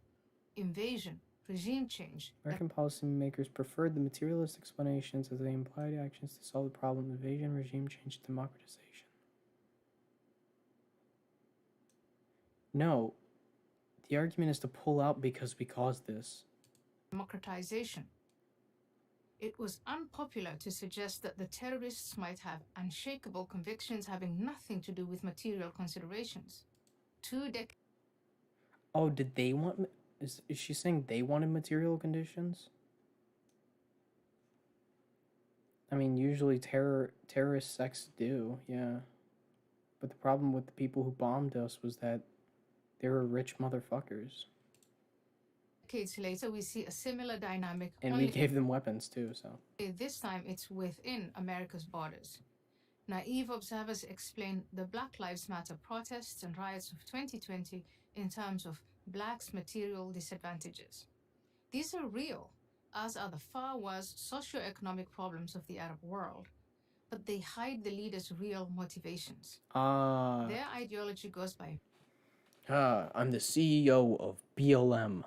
Invasion, regime change. American policymakers preferred the materialist explanations as they implied actions to solve the problem. Invasion, regime change, democratization. No, the argument is to pull out because we caused this. Democratization. It was unpopular to suggest that the terrorists might have unshakable convictions having nothing to do with material considerations. 2 decades. Oh, did they want... Is she saying they wanted material conditions? I mean, usually terrorist sects do, yeah. But the problem with the people who bombed us was that they were rich motherfuckers. Decades later, we see a similar dynamic. And we gave them weapons too, so. This time, it's within America's borders. Naive observers explain the Black Lives Matter protests and riots of 2020 in terms of blacks' material disadvantages. These are real, as are the far worse socioeconomic problems of the Arab world, but they hide the leaders' real motivations. Their ideology goes by... I'm the CEO of BLM.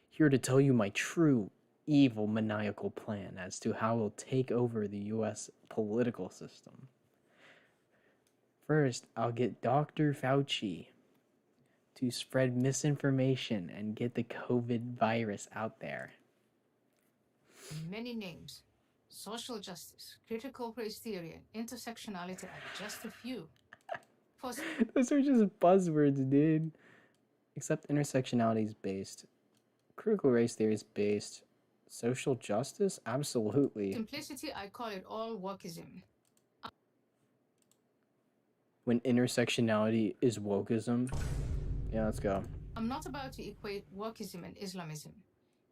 Here to tell you my true, evil, maniacal plan as to how we'll take over the US political system. First, I'll get Dr. Fauci to spread misinformation and get the COVID virus out there. Many names. Social justice, critical race theory, and intersectionality are just a few. Those are just buzzwords, dude. Except intersectionality is based. Critical race theory is based. Social justice? Absolutely. Simplicity, I call it all wokeism. When intersectionality is wokeism? Yeah, let's go. I'm not about to equate wokeism and Islamism.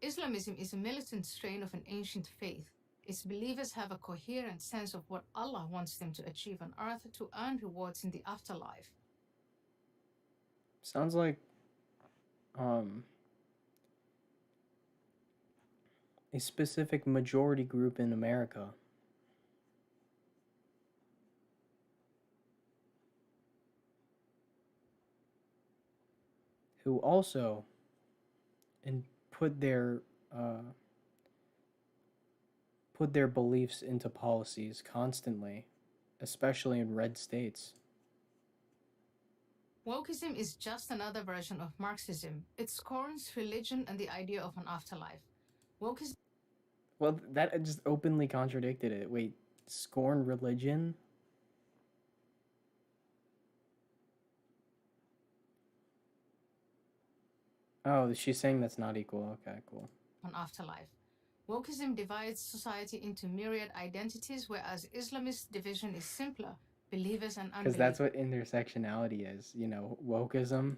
Islamism is a militant strain of an ancient faith. Its believers have a coherent sense of what Allah wants them to achieve on earth to earn rewards in the afterlife. Sounds like a specific majority group in America. Who also put their beliefs into policies constantly especially in red states. Wokeism is just another version of Marxism. It scorns religion and the idea of an afterlife. Wokeism... Well, that just openly contradicted it. Wait, scorn religion? Oh, she's saying that's not equal. Okay, cool. An afterlife. Wokeism divides society into myriad identities, whereas Islamist division is simpler. Believers and unbelievers. Because that's what intersectionality is, you know, wokeism.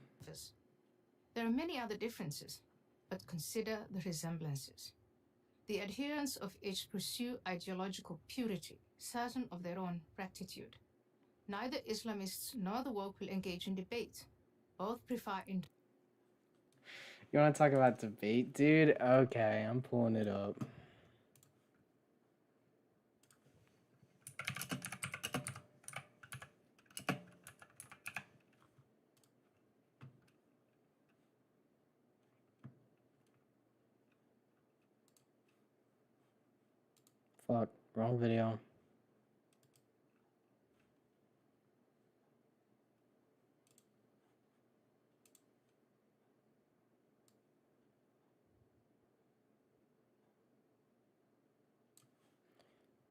There are many other differences, but consider the resemblances. The adherents of each pursue ideological purity, certain of their own rectitude. Neither Islamists nor the woke will engage in debate. Both prefer... You want to talk about debate, dude? Okay, I'm pulling it up. Fuck, wrong video.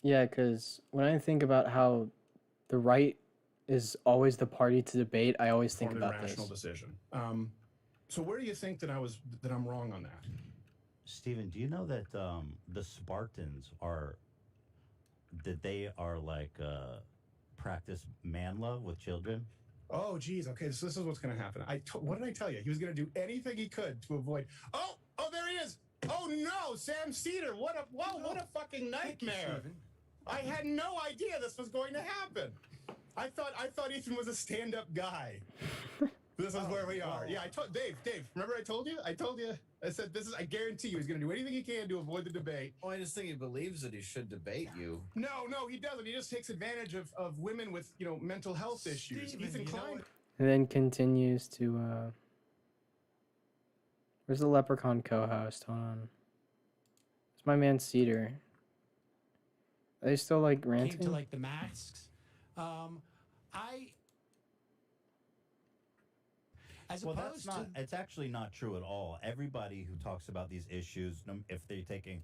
Yeah, because when I think about how the right is always the party to debate, I always think about this. Rational decision. So where do you think that I'm wrong on that? Stephen, do you know that the Spartans are like practice man love with children? Oh, geez. Okay, so this is what's going to happen. What did I tell you? He was going to do anything he could to avoid. Oh, there he is. Oh no, Sam Cedar. What a fucking nightmare. I had no idea this was going to happen. I thought Ethan was a stand-up guy. This is where we are. Yeah, I told Dave, remember I told you? I said I guarantee you he's going to do anything he can to avoid the debate. Oh, I just think he believes that he should debate you. No, he doesn't. He just takes advantage of women with, mental health issues. Ethan Klein. And then continues to, where's the Leprechaun co-host? Hold on. It's my man Cedar. Are they still, like, ranting? Came to, like, the masks. It's actually not true at all. Everybody who talks about these issues, if they're taking...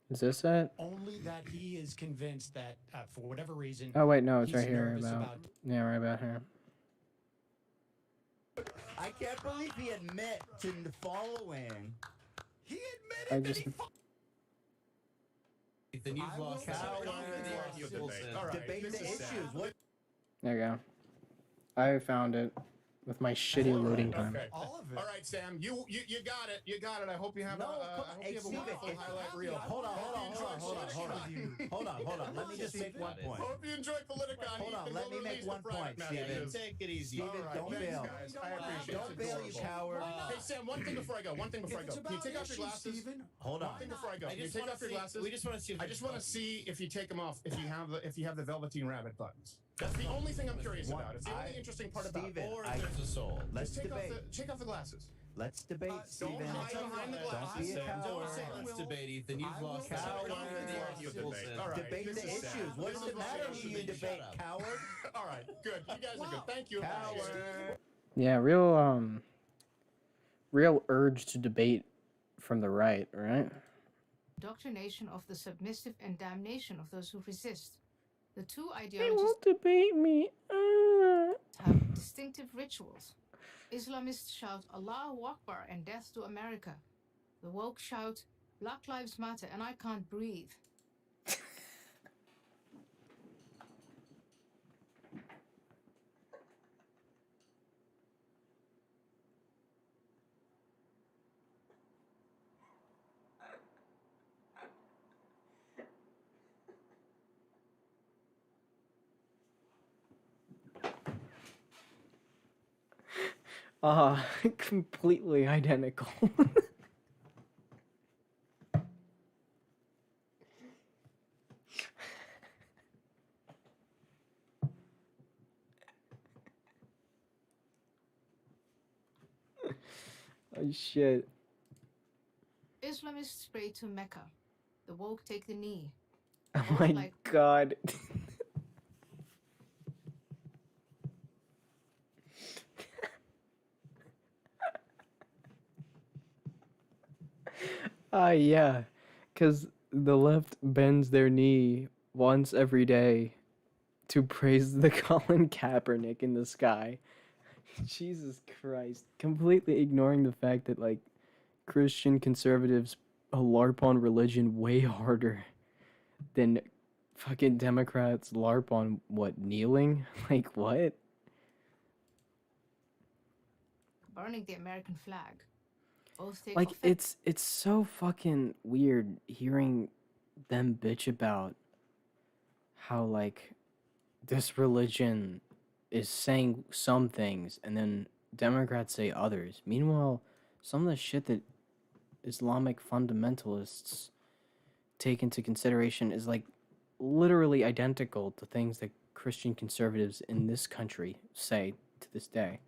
Is this it? Only that he is convinced that, for whatever reason... Oh, wait, no, it's right here. Yeah, right about here. I can't believe he admit to the following. He admitted that he... Ethan, you've lost debate the issues. What? There you go. I found it with my shitty loading time. Okay. All right, Sam, you got it. You got it. I hope you have a wonderful highlight reel. Hold on. Let me just make one point. Hope you enjoy Politicon. Hold on, let me make one point, Steven. Take it easy. Steven, don't bail. I appreciate it. Don't bail, you coward. Hey, Sam, one thing before I go. Can you take off your glasses? Hold on. One thing before I go. Can you take off your glasses? We just want to see. I just want to see if you take them off. If you have the Velveteen Rabbit buttons. That's the only thing I'm curious about. It's the only interesting part about it. Or there's a soul. Let's debate. Take off the glasses. Let's debate, Steven. Don't hide behind the glasses. Don't be a coward. Don't say let's debate, Ethan. You've lost Debate the issues. What does it matter who you debate, coward? All right, good. You guys are good. Thank you. Coward. Yeah, real urge to debate from the right, right? Indoctrination of the submissive and damnation of those who resist. The two They ideologies won't debate me. have distinctive rituals. Islamists shout Allahu Akbar and death to America. The woke shout Black Lives Matter and I can't breathe. Completely identical. Oh shit. Islamists pray to Mecca. The woke take the knee. Oh Both my like god. Yeah, because the left bends their knee once every day to praise the Colin Kaepernick in the sky. Jesus Christ. Completely ignoring the fact that, like, Christian conservatives LARP on religion way harder than fucking Democrats LARP on, what, kneeling? Like, what? burning the American flag. Both take Like, offense. it's so fucking weird hearing them bitch about how, like, this religion is saying some things and then Democrats say others. Meanwhile, some of the shit that Islamic fundamentalists take into consideration is, like, literally identical to things that Christian conservatives in this country say to this day.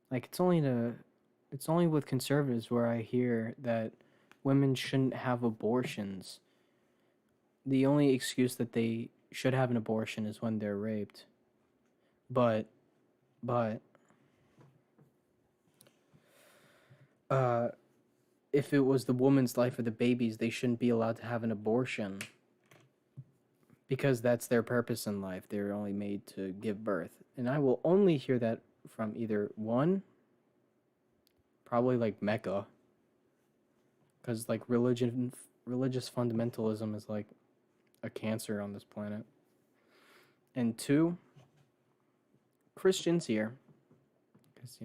Like, it's only with conservatives where I hear that women shouldn't have abortions. The only excuse that they should have an abortion is when they're raped. But if it was the woman's life or the baby's, they shouldn't be allowed to have an abortion. Because that's their purpose in life. They're only made to give birth. And I will only hear that from either one, probably like Mecca, because like religious fundamentalism is like a cancer on this planet. And two, Christians here, because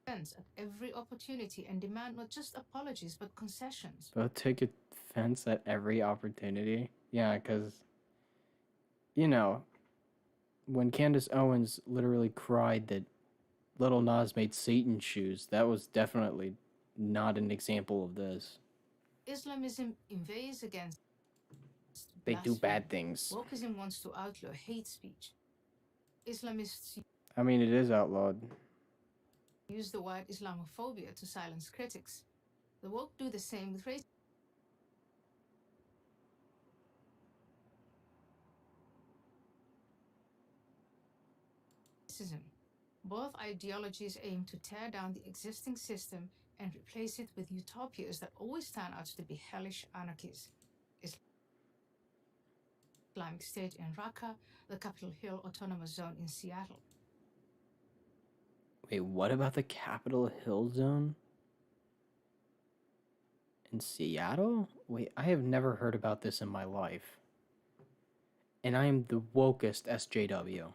At every opportunity and demand not just apologies but concessions. both take offense at every opportunity. Yeah, because when Candace Owens literally cried that Little Nas made Satan shoes, that was definitely not an example of this. Islamism invades against They do bad things. Wokeism wants to outlaw hate speech. Islamists I mean, it is outlawed. use the word Islamophobia to silence critics. The woke do the same with racism. Both ideologies aim to tear down the existing system and replace it with utopias that always turn out to be hellish anarchies. Islamic State in Raqqa, the Capitol Hill Autonomous Zone in Seattle. Wait, what about the Capitol Hill Zone? In Seattle? Wait, I have never heard about this in my life. And I am the wokest SJW.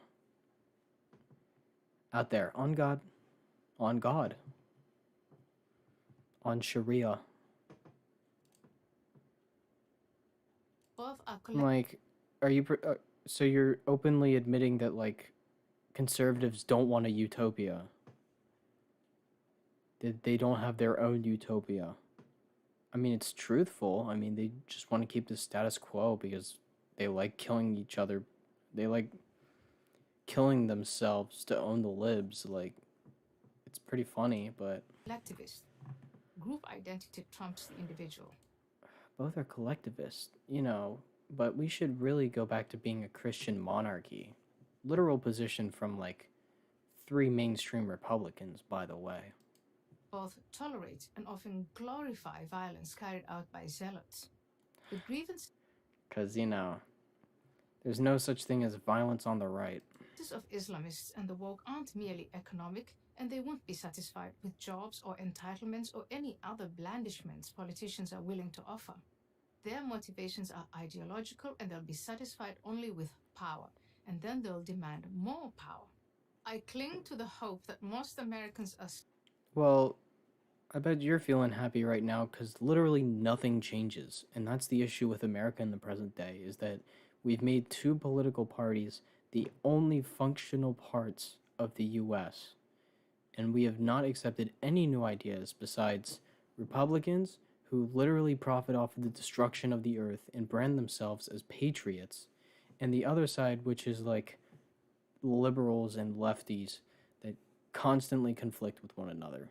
Out there, on God. On God. On Sharia. Both are like, are you... so you're openly admitting that, like, conservatives don't want a utopia? That they don't have their own utopia? I mean, it's truthful. I mean, they just want to keep the status quo because they like killing each other. They like killing themselves to own the libs. Like, it's pretty funny, but... Collectivist. Group identity trumps the individual. Both are collectivist, but we should really go back to being a Christian monarchy. Literal position from, like, 3 mainstream Republicans, by the way. Both tolerate and often glorify violence carried out by zealots. The grievance... Because, there's no such thing as violence on the right. ...of Islamists and the woke aren't merely economic, and they won't be satisfied with jobs or entitlements or any other blandishments politicians are willing to offer. Their motivations are ideological, and they'll be satisfied only with power, and then they'll demand more power. I cling to the hope that most Americans are... Well, I bet you're feeling happy right now because literally nothing changes. And that's the issue with America in the present day, is that we've made 2 political parties the only functional parts of the U.S. And we have not accepted any new ideas besides Republicans who literally profit off of the destruction of the earth and brand themselves as patriots, and the other side, which is like liberals and lefties that constantly conflict with one another.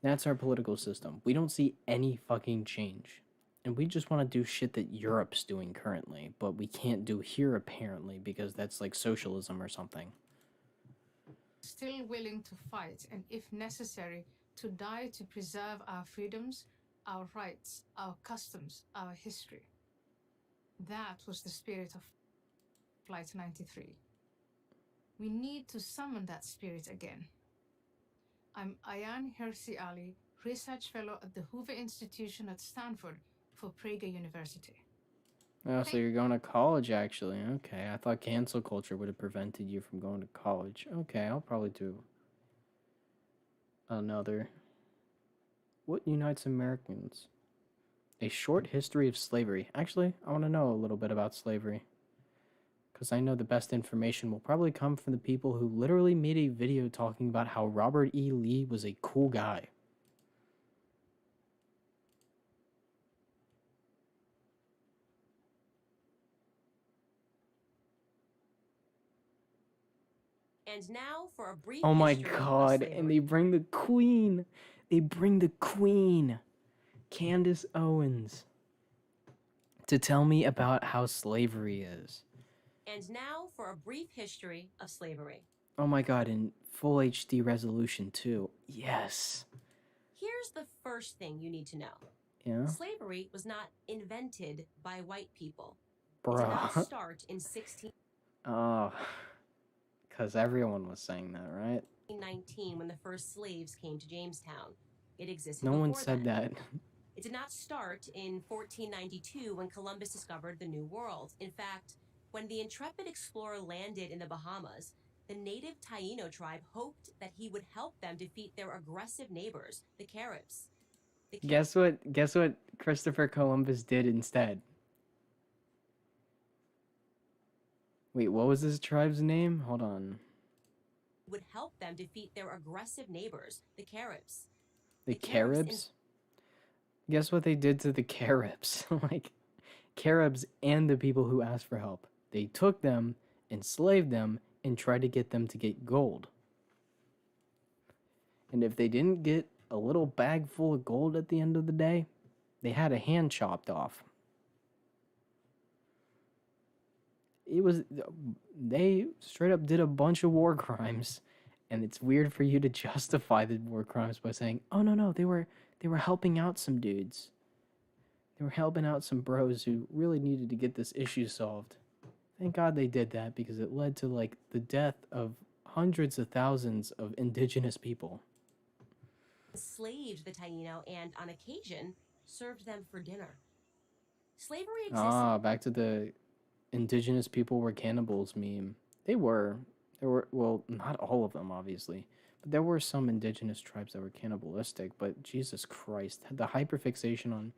That's our political system. We don't see any fucking change. And we just want to do shit that Europe's doing currently, but we can't do here apparently because that's like socialism or something. Still willing to fight and, if necessary, to die to preserve our freedoms, our rights, our customs, our history. That was the spirit of Flight 93. We need to summon that spirit again. I'm Ayan Hirsi Ali, Research Fellow at the Hoover Institution at Stanford for Prageru University. Oh, so you're going to college, actually. Okay, I thought cancel culture would have prevented you from going to college. Okay, I'll probably do another. What unites Americans? A short history of slavery. Actually, I want to know a little bit about slavery. Because I know the best information will probably come from the people who literally made a video talking about how Robert E. Lee was a cool guy. And now for a brief Oh my history of god, slavery. and they bring the queen. They bring the queen, Candace Owens, to tell me about how slavery is. And now for a brief history of slavery. Oh my god, in full HD resolution too. Yes. Here's the first thing you need to know. Yeah? Slavery was not invented by white people. Bruh. It did not start in 1619 Oh, because everyone was saying that, right? when the first slaves came to Jamestown. It existed No before one said then. that. It did not start in 1492 when Columbus discovered the New World. In fact, when the intrepid explorer landed in the Bahamas, the native Taino tribe hoped that he would help them defeat their aggressive neighbors, the Caribs. Guess what Christopher Columbus did instead? Wait, what was his tribe's name? Hold on. Would help them defeat their aggressive neighbors, the Caribs. The Caribs? Guess what they did to the Caribs? Like, Caribs and the people who asked for help. They took them, enslaved them, and tried to get them to get gold. And if they didn't get a little bag full of gold at the end of the day, they had a hand chopped off. They straight up did a bunch of war crimes, and it's weird for you to justify the war crimes by saying, oh no, they were helping out some dudes. They were helping out some bros who really needed to get this issue solved. Thank God they did that, because it led to, like, the death of hundreds of thousands of indigenous people. Enslaved the Taino and, on occasion, served them for dinner. Slavery existed. Ah, back to the indigenous people were cannibals meme. There were, well, not all of them, obviously, but there were some indigenous tribes that were cannibalistic, but Jesus Christ, the hyperfixation on,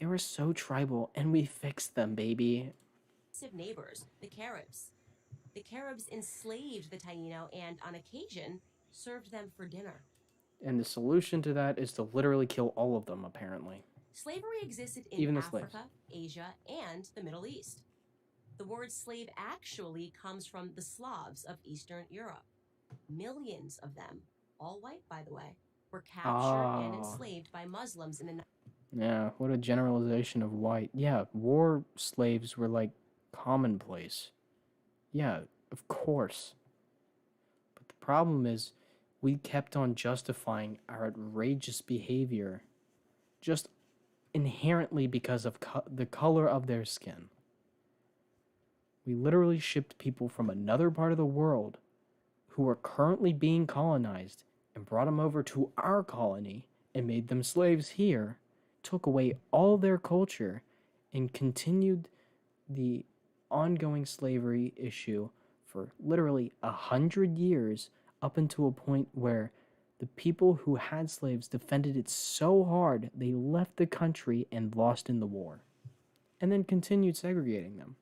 they were so tribal, and we fixed them, baby. Neighbors, the Caribs. The Caribs enslaved the Taino and, on occasion, served them for dinner. And the solution to that is to literally kill all of them, apparently. Slavery existed in Even the slaves. Africa, Asia, and the Middle East. The word slave actually comes from the Slavs of Eastern Europe. Millions of them, all white by the way, were captured and enslaved by Muslims in the... Yeah, what a generalization of white. Yeah, war slaves were like commonplace. Yeah, of course. But the problem is, we kept on justifying our outrageous behavior just inherently because of the color of their skin. We literally shipped people from another part of the world who are currently being colonized and brought them over to our colony and made them slaves here, took away all their culture, and continued the ongoing slavery issue for literally 100 years, up until a point where the people who had slaves defended it so hard they left the country and lost in the war, and then continued segregating them.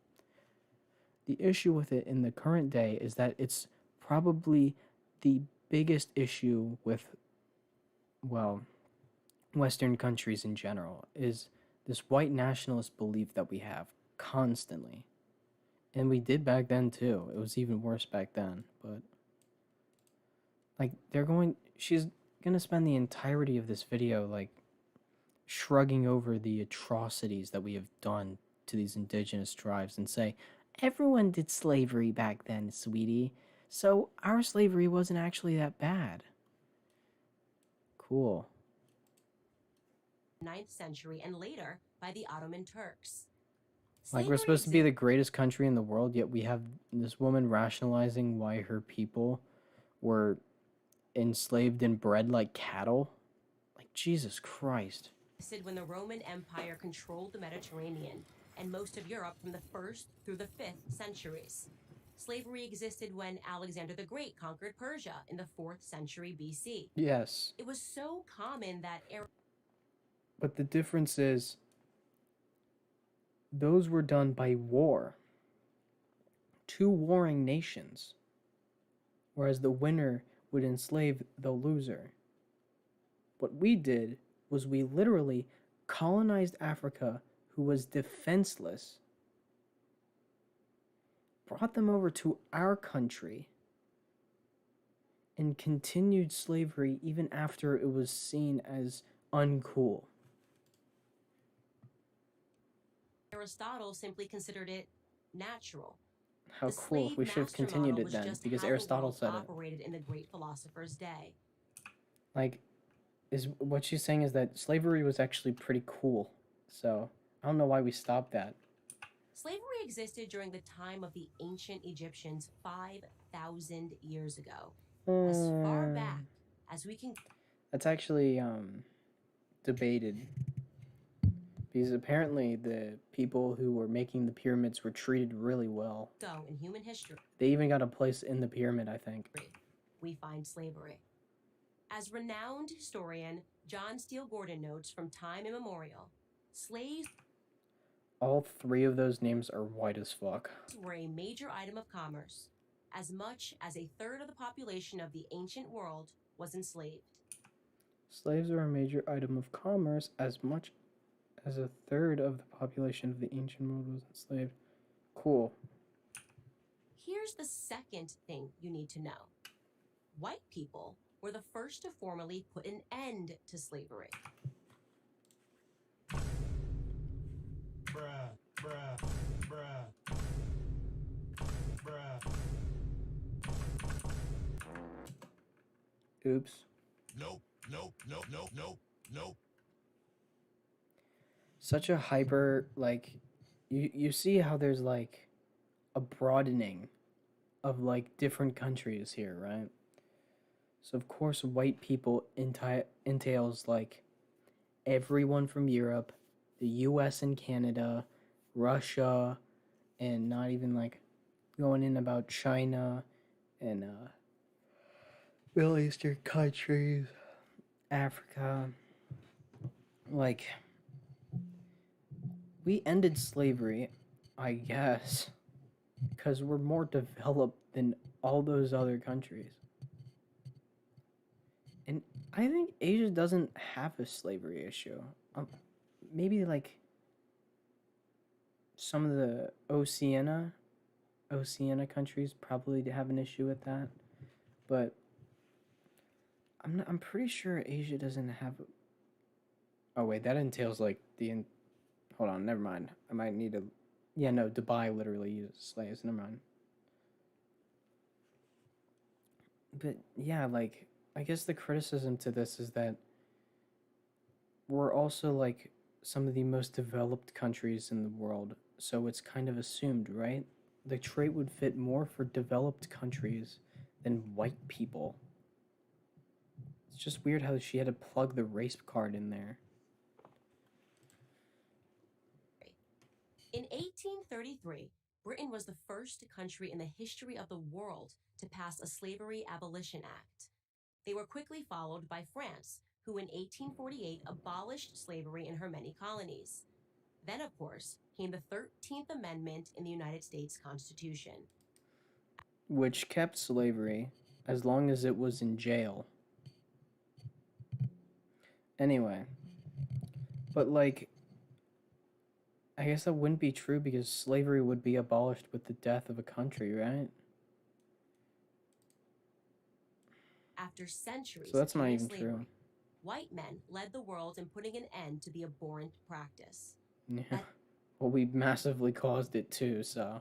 The issue with it in the current day is that it's probably the biggest issue with, well, Western countries in general, is this white nationalist belief that we have constantly. And we did back then too. It was even worse back then, but like gonna spend the entirety of this video, like, shrugging over the atrocities that we have done to these indigenous tribes and say, everyone did slavery back then, sweetie, so our slavery wasn't actually that bad. Cool. 9th century and later by the Ottoman Turks. Like, we're supposed to be the greatest country in the world, yet we have this woman rationalizing why her people were enslaved and bred like cattle. Like, Jesus Christ. When the Roman Empire controlled the Mediterranean and most of Europe from the 1st through the 5th centuries. Slavery existed when Alexander the Great conquered Persia in the 4th century BC. Yes. It was so common that... But the difference is, those were done by war. 2 warring nations. Whereas the winner would enslave the loser. What we did was we literally colonized Africa, who was defenseless, brought them over to our country, and continued slavery even after it was seen as uncool. Aristotle simply considered it natural. How cool. We should have continued it then, because Aristotle said it. Operated in the great philosopher's day. Like, what she's saying is that slavery was actually pretty cool. So, I don't know why we stopped that. Slavery existed during the time of the ancient Egyptians 5,000 years ago. As far back as we can... That's actually debated. Because apparently the people who were making the pyramids were treated really well. So, in human history... They even got a place in the pyramid, I think. We find slavery. As renowned historian John Steele Gordon notes from time immemorial, slaves... All 3 of those names are white as fuck. ...were a major item of commerce. As much as a third of the population of the ancient world was enslaved. Slaves were a major item of commerce as much as a third of the population of the ancient world was enslaved. Cool. Here's the second thing you need to know. White people were the first to formally put an end to slavery. Bruh, bruh, bruh, bruh. Oops. Nope, nope, nope, nope, nope, nope. Such a hyper, like, you see how there's, like, a broadening of, like, different countries here, right? So, of course, white people entails, like, everyone from Europe, the US and Canada, Russia, and not even, like, going in about China and, Middle Eastern countries, Africa. Like, we ended slavery, I guess, because we're more developed than all those other countries. And I think Asia doesn't have a slavery issue. Maybe, like, some of the Oceania countries probably have an issue with that. But I'm pretty sure Asia doesn't have... Oh, wait, that entails, like, hold on, never mind. I might need to... Yeah, no, Dubai literally uses slaves. Never mind. But, yeah, like, I guess the criticism to this is that we're also, like, some of the most developed countries in the world, so it's kind of assumed, right? The trait would fit more for developed countries than white people. It's just weird how she had to plug the race card in there. In 1833, Britain was the first country in the history of the world to pass a Slavery Abolition Act. They were quickly followed by France, who in 1848 abolished slavery in her many colonies. Then, of course, came the 13th Amendment in the United States Constitution, which kept slavery as long as it was in jail. Anyway, but, like, I guess that wouldn't be true because slavery would be abolished with the death of a country, right? After centuries So that's of not penal even slavery, true. white men led the world in putting an end to the abhorrent practice. Yeah. That Well, we massively caused it too, so.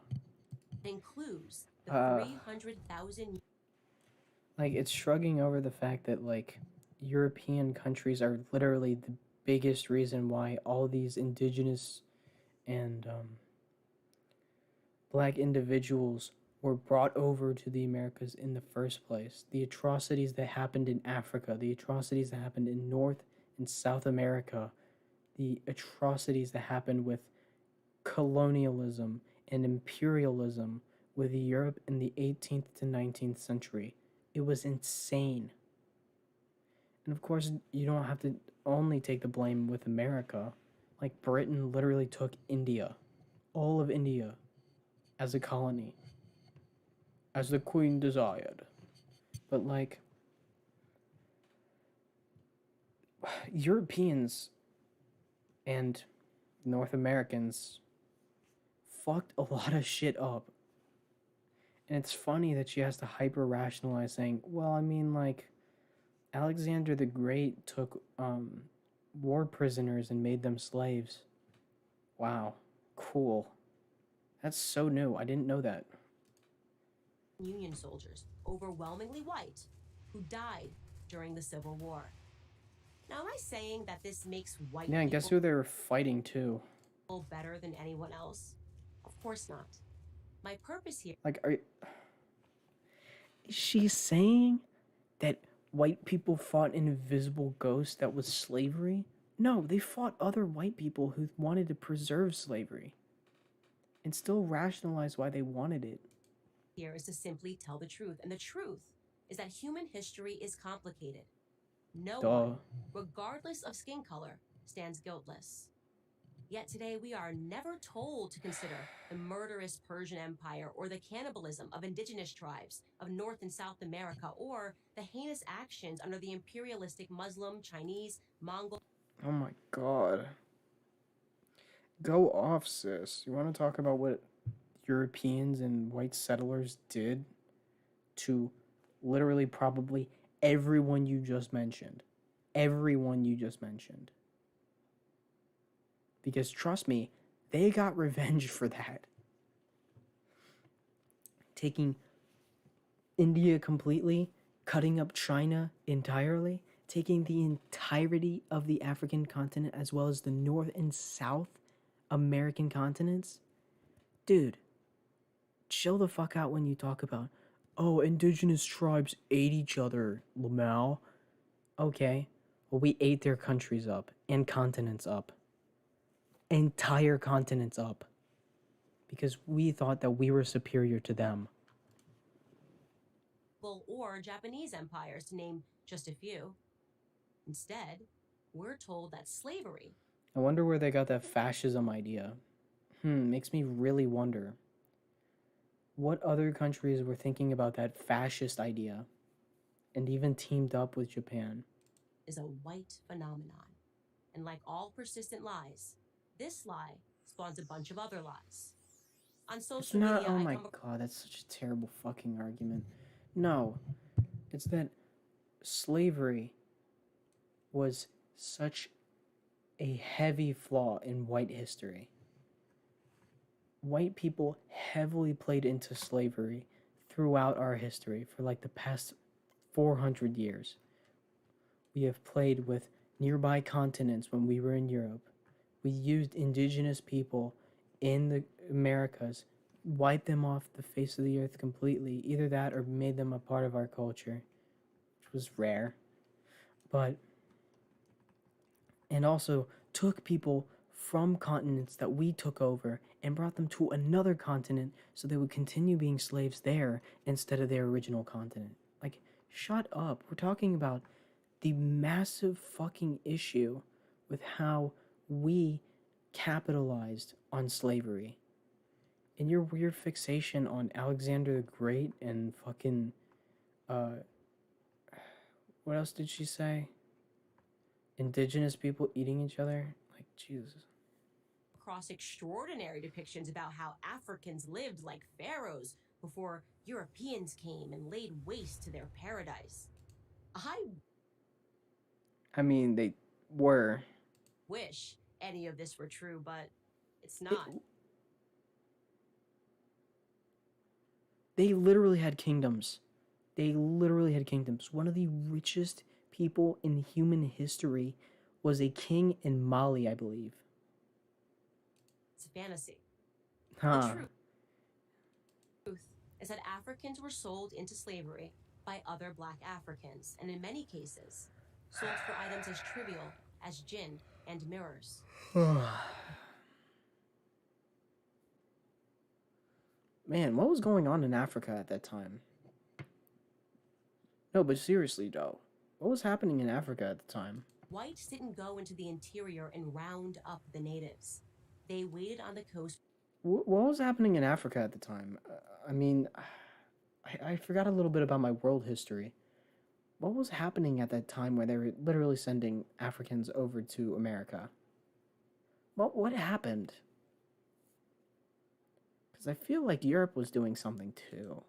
includes the Uh, 300,000 Like, it's shrugging over the fact that, like, European countries are literally the biggest reason why all these indigenous and black individuals were brought over to the Americas in the first place. The atrocities that happened in Africa, the atrocities that happened in North and South America, the atrocities that happened with colonialism and imperialism with Europe in the 18th to 19th century. It was insane. And of course, you don't have to only take the blame with America. Like, Britain literally took India, all of India, as a colony, as the Queen desired. But, like, Europeans and North Americans fucked a lot of shit up. And it's funny that she has to hyper rationalize saying, well, I mean, like, Alexander the Great took war prisoners and made them slaves. Wow, cool. That's so new. I didn't know that. Union soldiers, overwhelmingly white, who died during the Civil War. Now, am I saying that this makes white Yeah, and guess who they were fighting too? people better than anyone else? Of course not. My purpose here Like, is she saying that white people fought an invisible ghost that was slavery? No, they fought other white people who wanted to preserve slavery and still rationalize why they wanted it. here is to simply tell the truth, and the truth is that human history is complicated. No one, regardless of skin color, stands guiltless. Yet today we are never told to consider the murderous Persian Empire or the cannibalism of indigenous tribes of North and South America or the heinous actions under the imperialistic Muslim, Chinese, Mongol. Oh my god. Go off, sis. You want to talk about what Europeans and white settlers did to literally probably everyone you just mentioned? Everyone you just mentioned. Because trust me, they got revenge for that. Taking India completely, cutting up China entirely, taking the entirety of the African continent as well as the North and South American continents. Dude, chill the fuck out when you talk about, oh, indigenous tribes ate each other, Lamau. Okay, well, we ate their countries up and continents up. Entire continents up. Because we thought that we were superior to them. Or Japanese empires, to name just a few. Instead, we're told that slavery. I wonder where they got that fascism idea. Makes me really wonder. What other countries were thinking about that fascist idea and even teamed up with Japan? Is a white phenomenon. And like all persistent lies, this lie spawns a bunch of other lies. On social media, oh my god, that's such a terrible fucking argument. No, it's that slavery was such a heavy flaw in white history. White people heavily played into slavery throughout our history for like the past 400 years. We have played with nearby continents when we were in Europe. We used indigenous people in the Americas, wiped them off the face of the earth completely. Either that or made them a part of our culture, which was rare. And also took people from continents that we took over and brought them to another continent so they would continue being slaves there instead of their original continent. Like, shut up. We're talking about the massive fucking issue with how we capitalized on slavery. And your weird fixation on Alexander the Great and fucking, what else did she say? Indigenous people eating each other? Like, Jesus. Across extraordinary depictions about how Africans lived like pharaohs before Europeans came and laid waste to their paradise. I mean, they were. Wish any of this were true, but it's not. They literally had kingdoms. They literally had kingdoms. One of the richest people in human history was a king in Mali, I believe. It's a fantasy. Huh. The truth is that Africans were sold into slavery by other black Africans, and in many cases, sold for items as trivial as gin and mirrors. Man, what was going on in Africa at that time? No, but seriously, though, what was happening in Africa at the time? Whites didn't go into the interior and round up the natives. They waited on the coast. What was happening in Africa at the time? I mean, I forgot a little bit about my world history. What was happening at that time where they were literally sending Africans over to America? What happened? Because I feel like Europe was doing something too.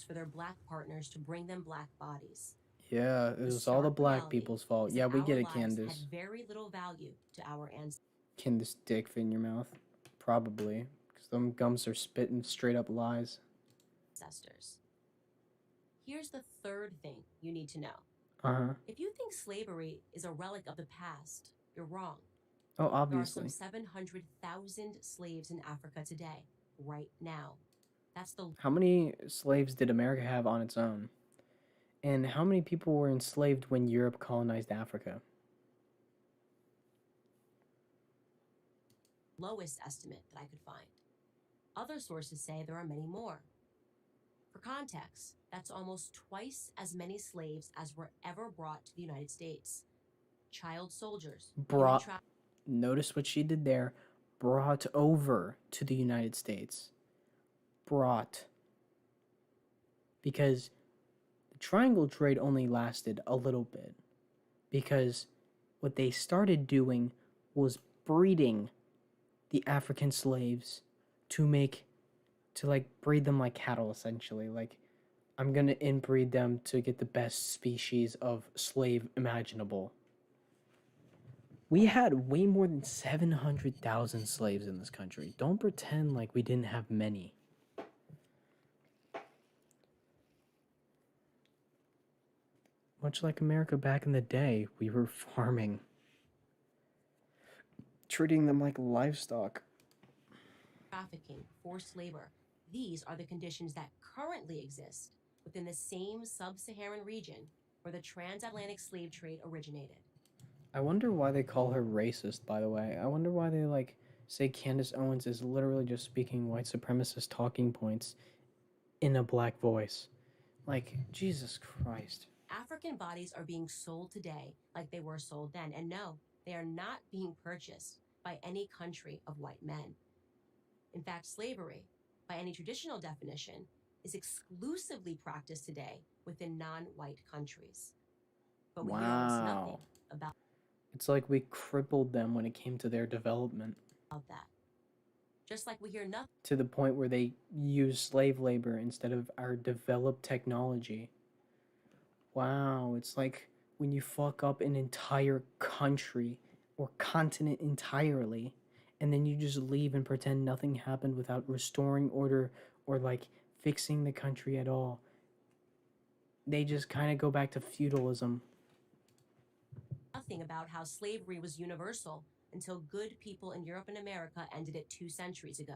For their black partners to bring them black bodies. Yeah, it was all the black people's fault. Yeah, we get it, Candace. Had very little value to our ancestors. Can this dick fit in your mouth? Probably, because them gums are spitting straight up lies. Here's the third thing you need to know. If you think slavery is a relic of the past, you're wrong. Oh, obviously. There are some 700,000 slaves in Africa today, right now. That's the. How many slaves did America have on its own? And how many people were enslaved when Europe colonized Africa? Lowest estimate that I could find. Other sources say there are many more. For context, that's almost twice as many slaves as were ever brought to the United States. Child soldiers. Notice what she did there. Brought over to the United States. Brought. Because the triangle trade only lasted a little bit. Because what they started doing was breeding the African slaves to breed them like cattle, essentially. Like, I'm gonna inbreed them to get the best species of slave imaginable. We had way more than 700,000 slaves in this country. Don't pretend like we didn't have many. Much like America back in the day, we were farming. Treating them like livestock. Trafficking, forced labor. These are the conditions that currently exist within the same sub-Saharan region where the transatlantic slave trade originated. I wonder why they call her racist, by the way. I wonder why they, say Candace Owens is literally just speaking white supremacist talking points in a black voice. Like, Jesus Christ. African bodies are being sold today like they were sold then. And no, they are not being purchased by any country of white men. In fact, slavery, by any traditional definition, is exclusively practiced today within non-white countries. But we hear almost nothing about. It's like we crippled them when it came to their development. That. Just like we hear nothing. To the point where they use slave labor instead of our developed technology. Wow, it's like when you fuck up an entire country or continent entirely, and then you just leave and pretend nothing happened without restoring order or fixing the country at all. They just kind of go back to feudalism. Nothing about how slavery was universal until good people in Europe and America ended it 2 centuries ago.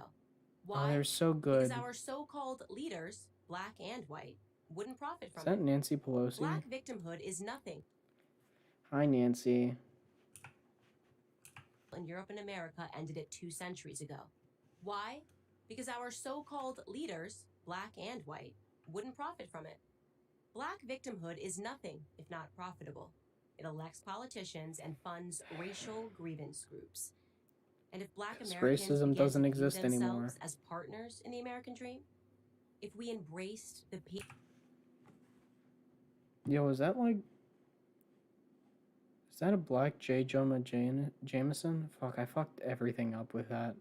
Why? Oh, they're so good. Because our so-called leaders, black and white, wouldn't profit from it. Is that Nancy Pelosi? Black victimhood is nothing. Hi, Nancy. In Europe and America ended it 2 centuries ago. Why? Because our so-called leaders, black and white, wouldn't profit from it. Black victimhood is nothing if not profitable. It elects politicians and funds racial grievance groups. And if black Americans racism doesn't exist themselves anymore as partners in the American dream, if we embraced the people. Yo, is that a black J. Jonah Jameson? Fuck, I fucked everything up with that.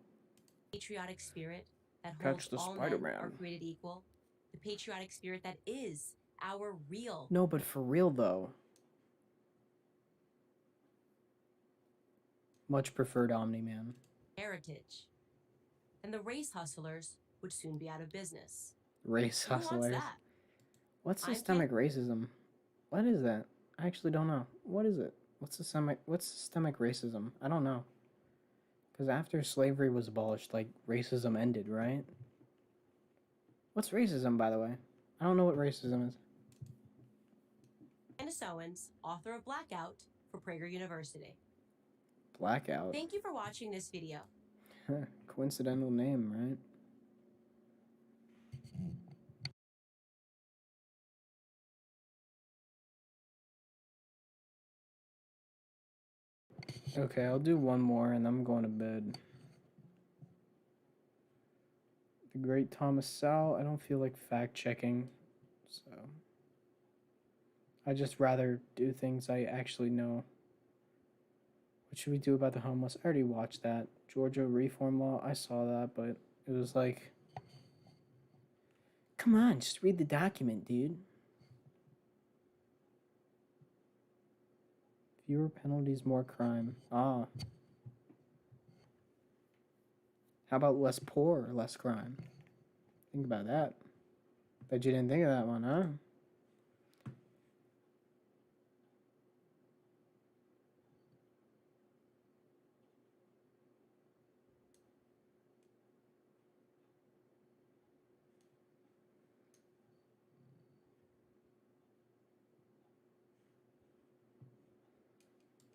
Patriotic spirit that Catch holds the all Spider-Man. men are created equal. The patriotic spirit that is our real. No, but for real though. Much preferred Omni-Man. Heritage. And the race hustlers would soon be out of business. Race Who wants hustlers. that? What's I'm systemic racism? What is that? I actually don't know. What is it? What's systemic racism? I don't know. Because after slavery was abolished, like, racism ended, right? What's racism, by the way? I don't know what racism is. Candace Owens, author of Blackout for Prager University. Blackout. Thank you for watching this video. Coincidental name, right? Okay, I'll do one more and I'm going to bed. The great Thomas Sowell, I don't feel like fact checking, so I just rather do things I actually know. What should we do about the homeless? I already watched that. Georgia reform law, I saw that, but it was like, come on, just read the document, dude. Fewer penalties, more crime. Ah. How about less poor, less crime? Think about that. Bet you didn't think of that one, huh?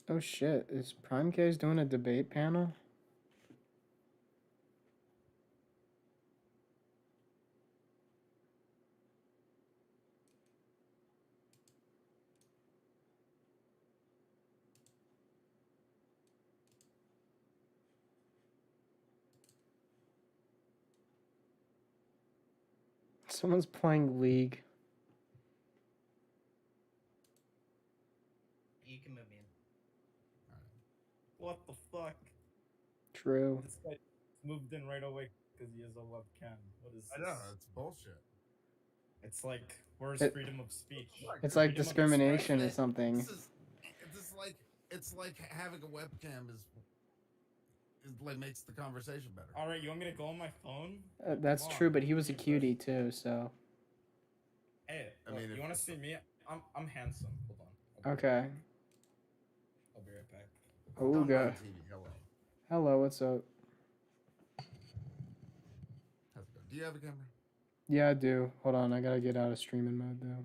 Oh shit, is Prime K's doing a debate panel? Someone's playing League. You can move me in. What the fuck? True. This guy moved in right away because he has a webcam. What is this? I know, it's bullshit. It's like, where's freedom of speech? It's like discrimination or something. It's like having a webcam is like makes the conversation better. All right, you want me to go on my phone? That's true, but he was a cutie too, so. Hey, look, you want to see me? I'm handsome. Hold on. Okay. I'll be right back. Ooga. Hello. Hello, what's up? How's it going? Do you have a camera? Yeah, I do. Hold on, I gotta get out of streaming mode though.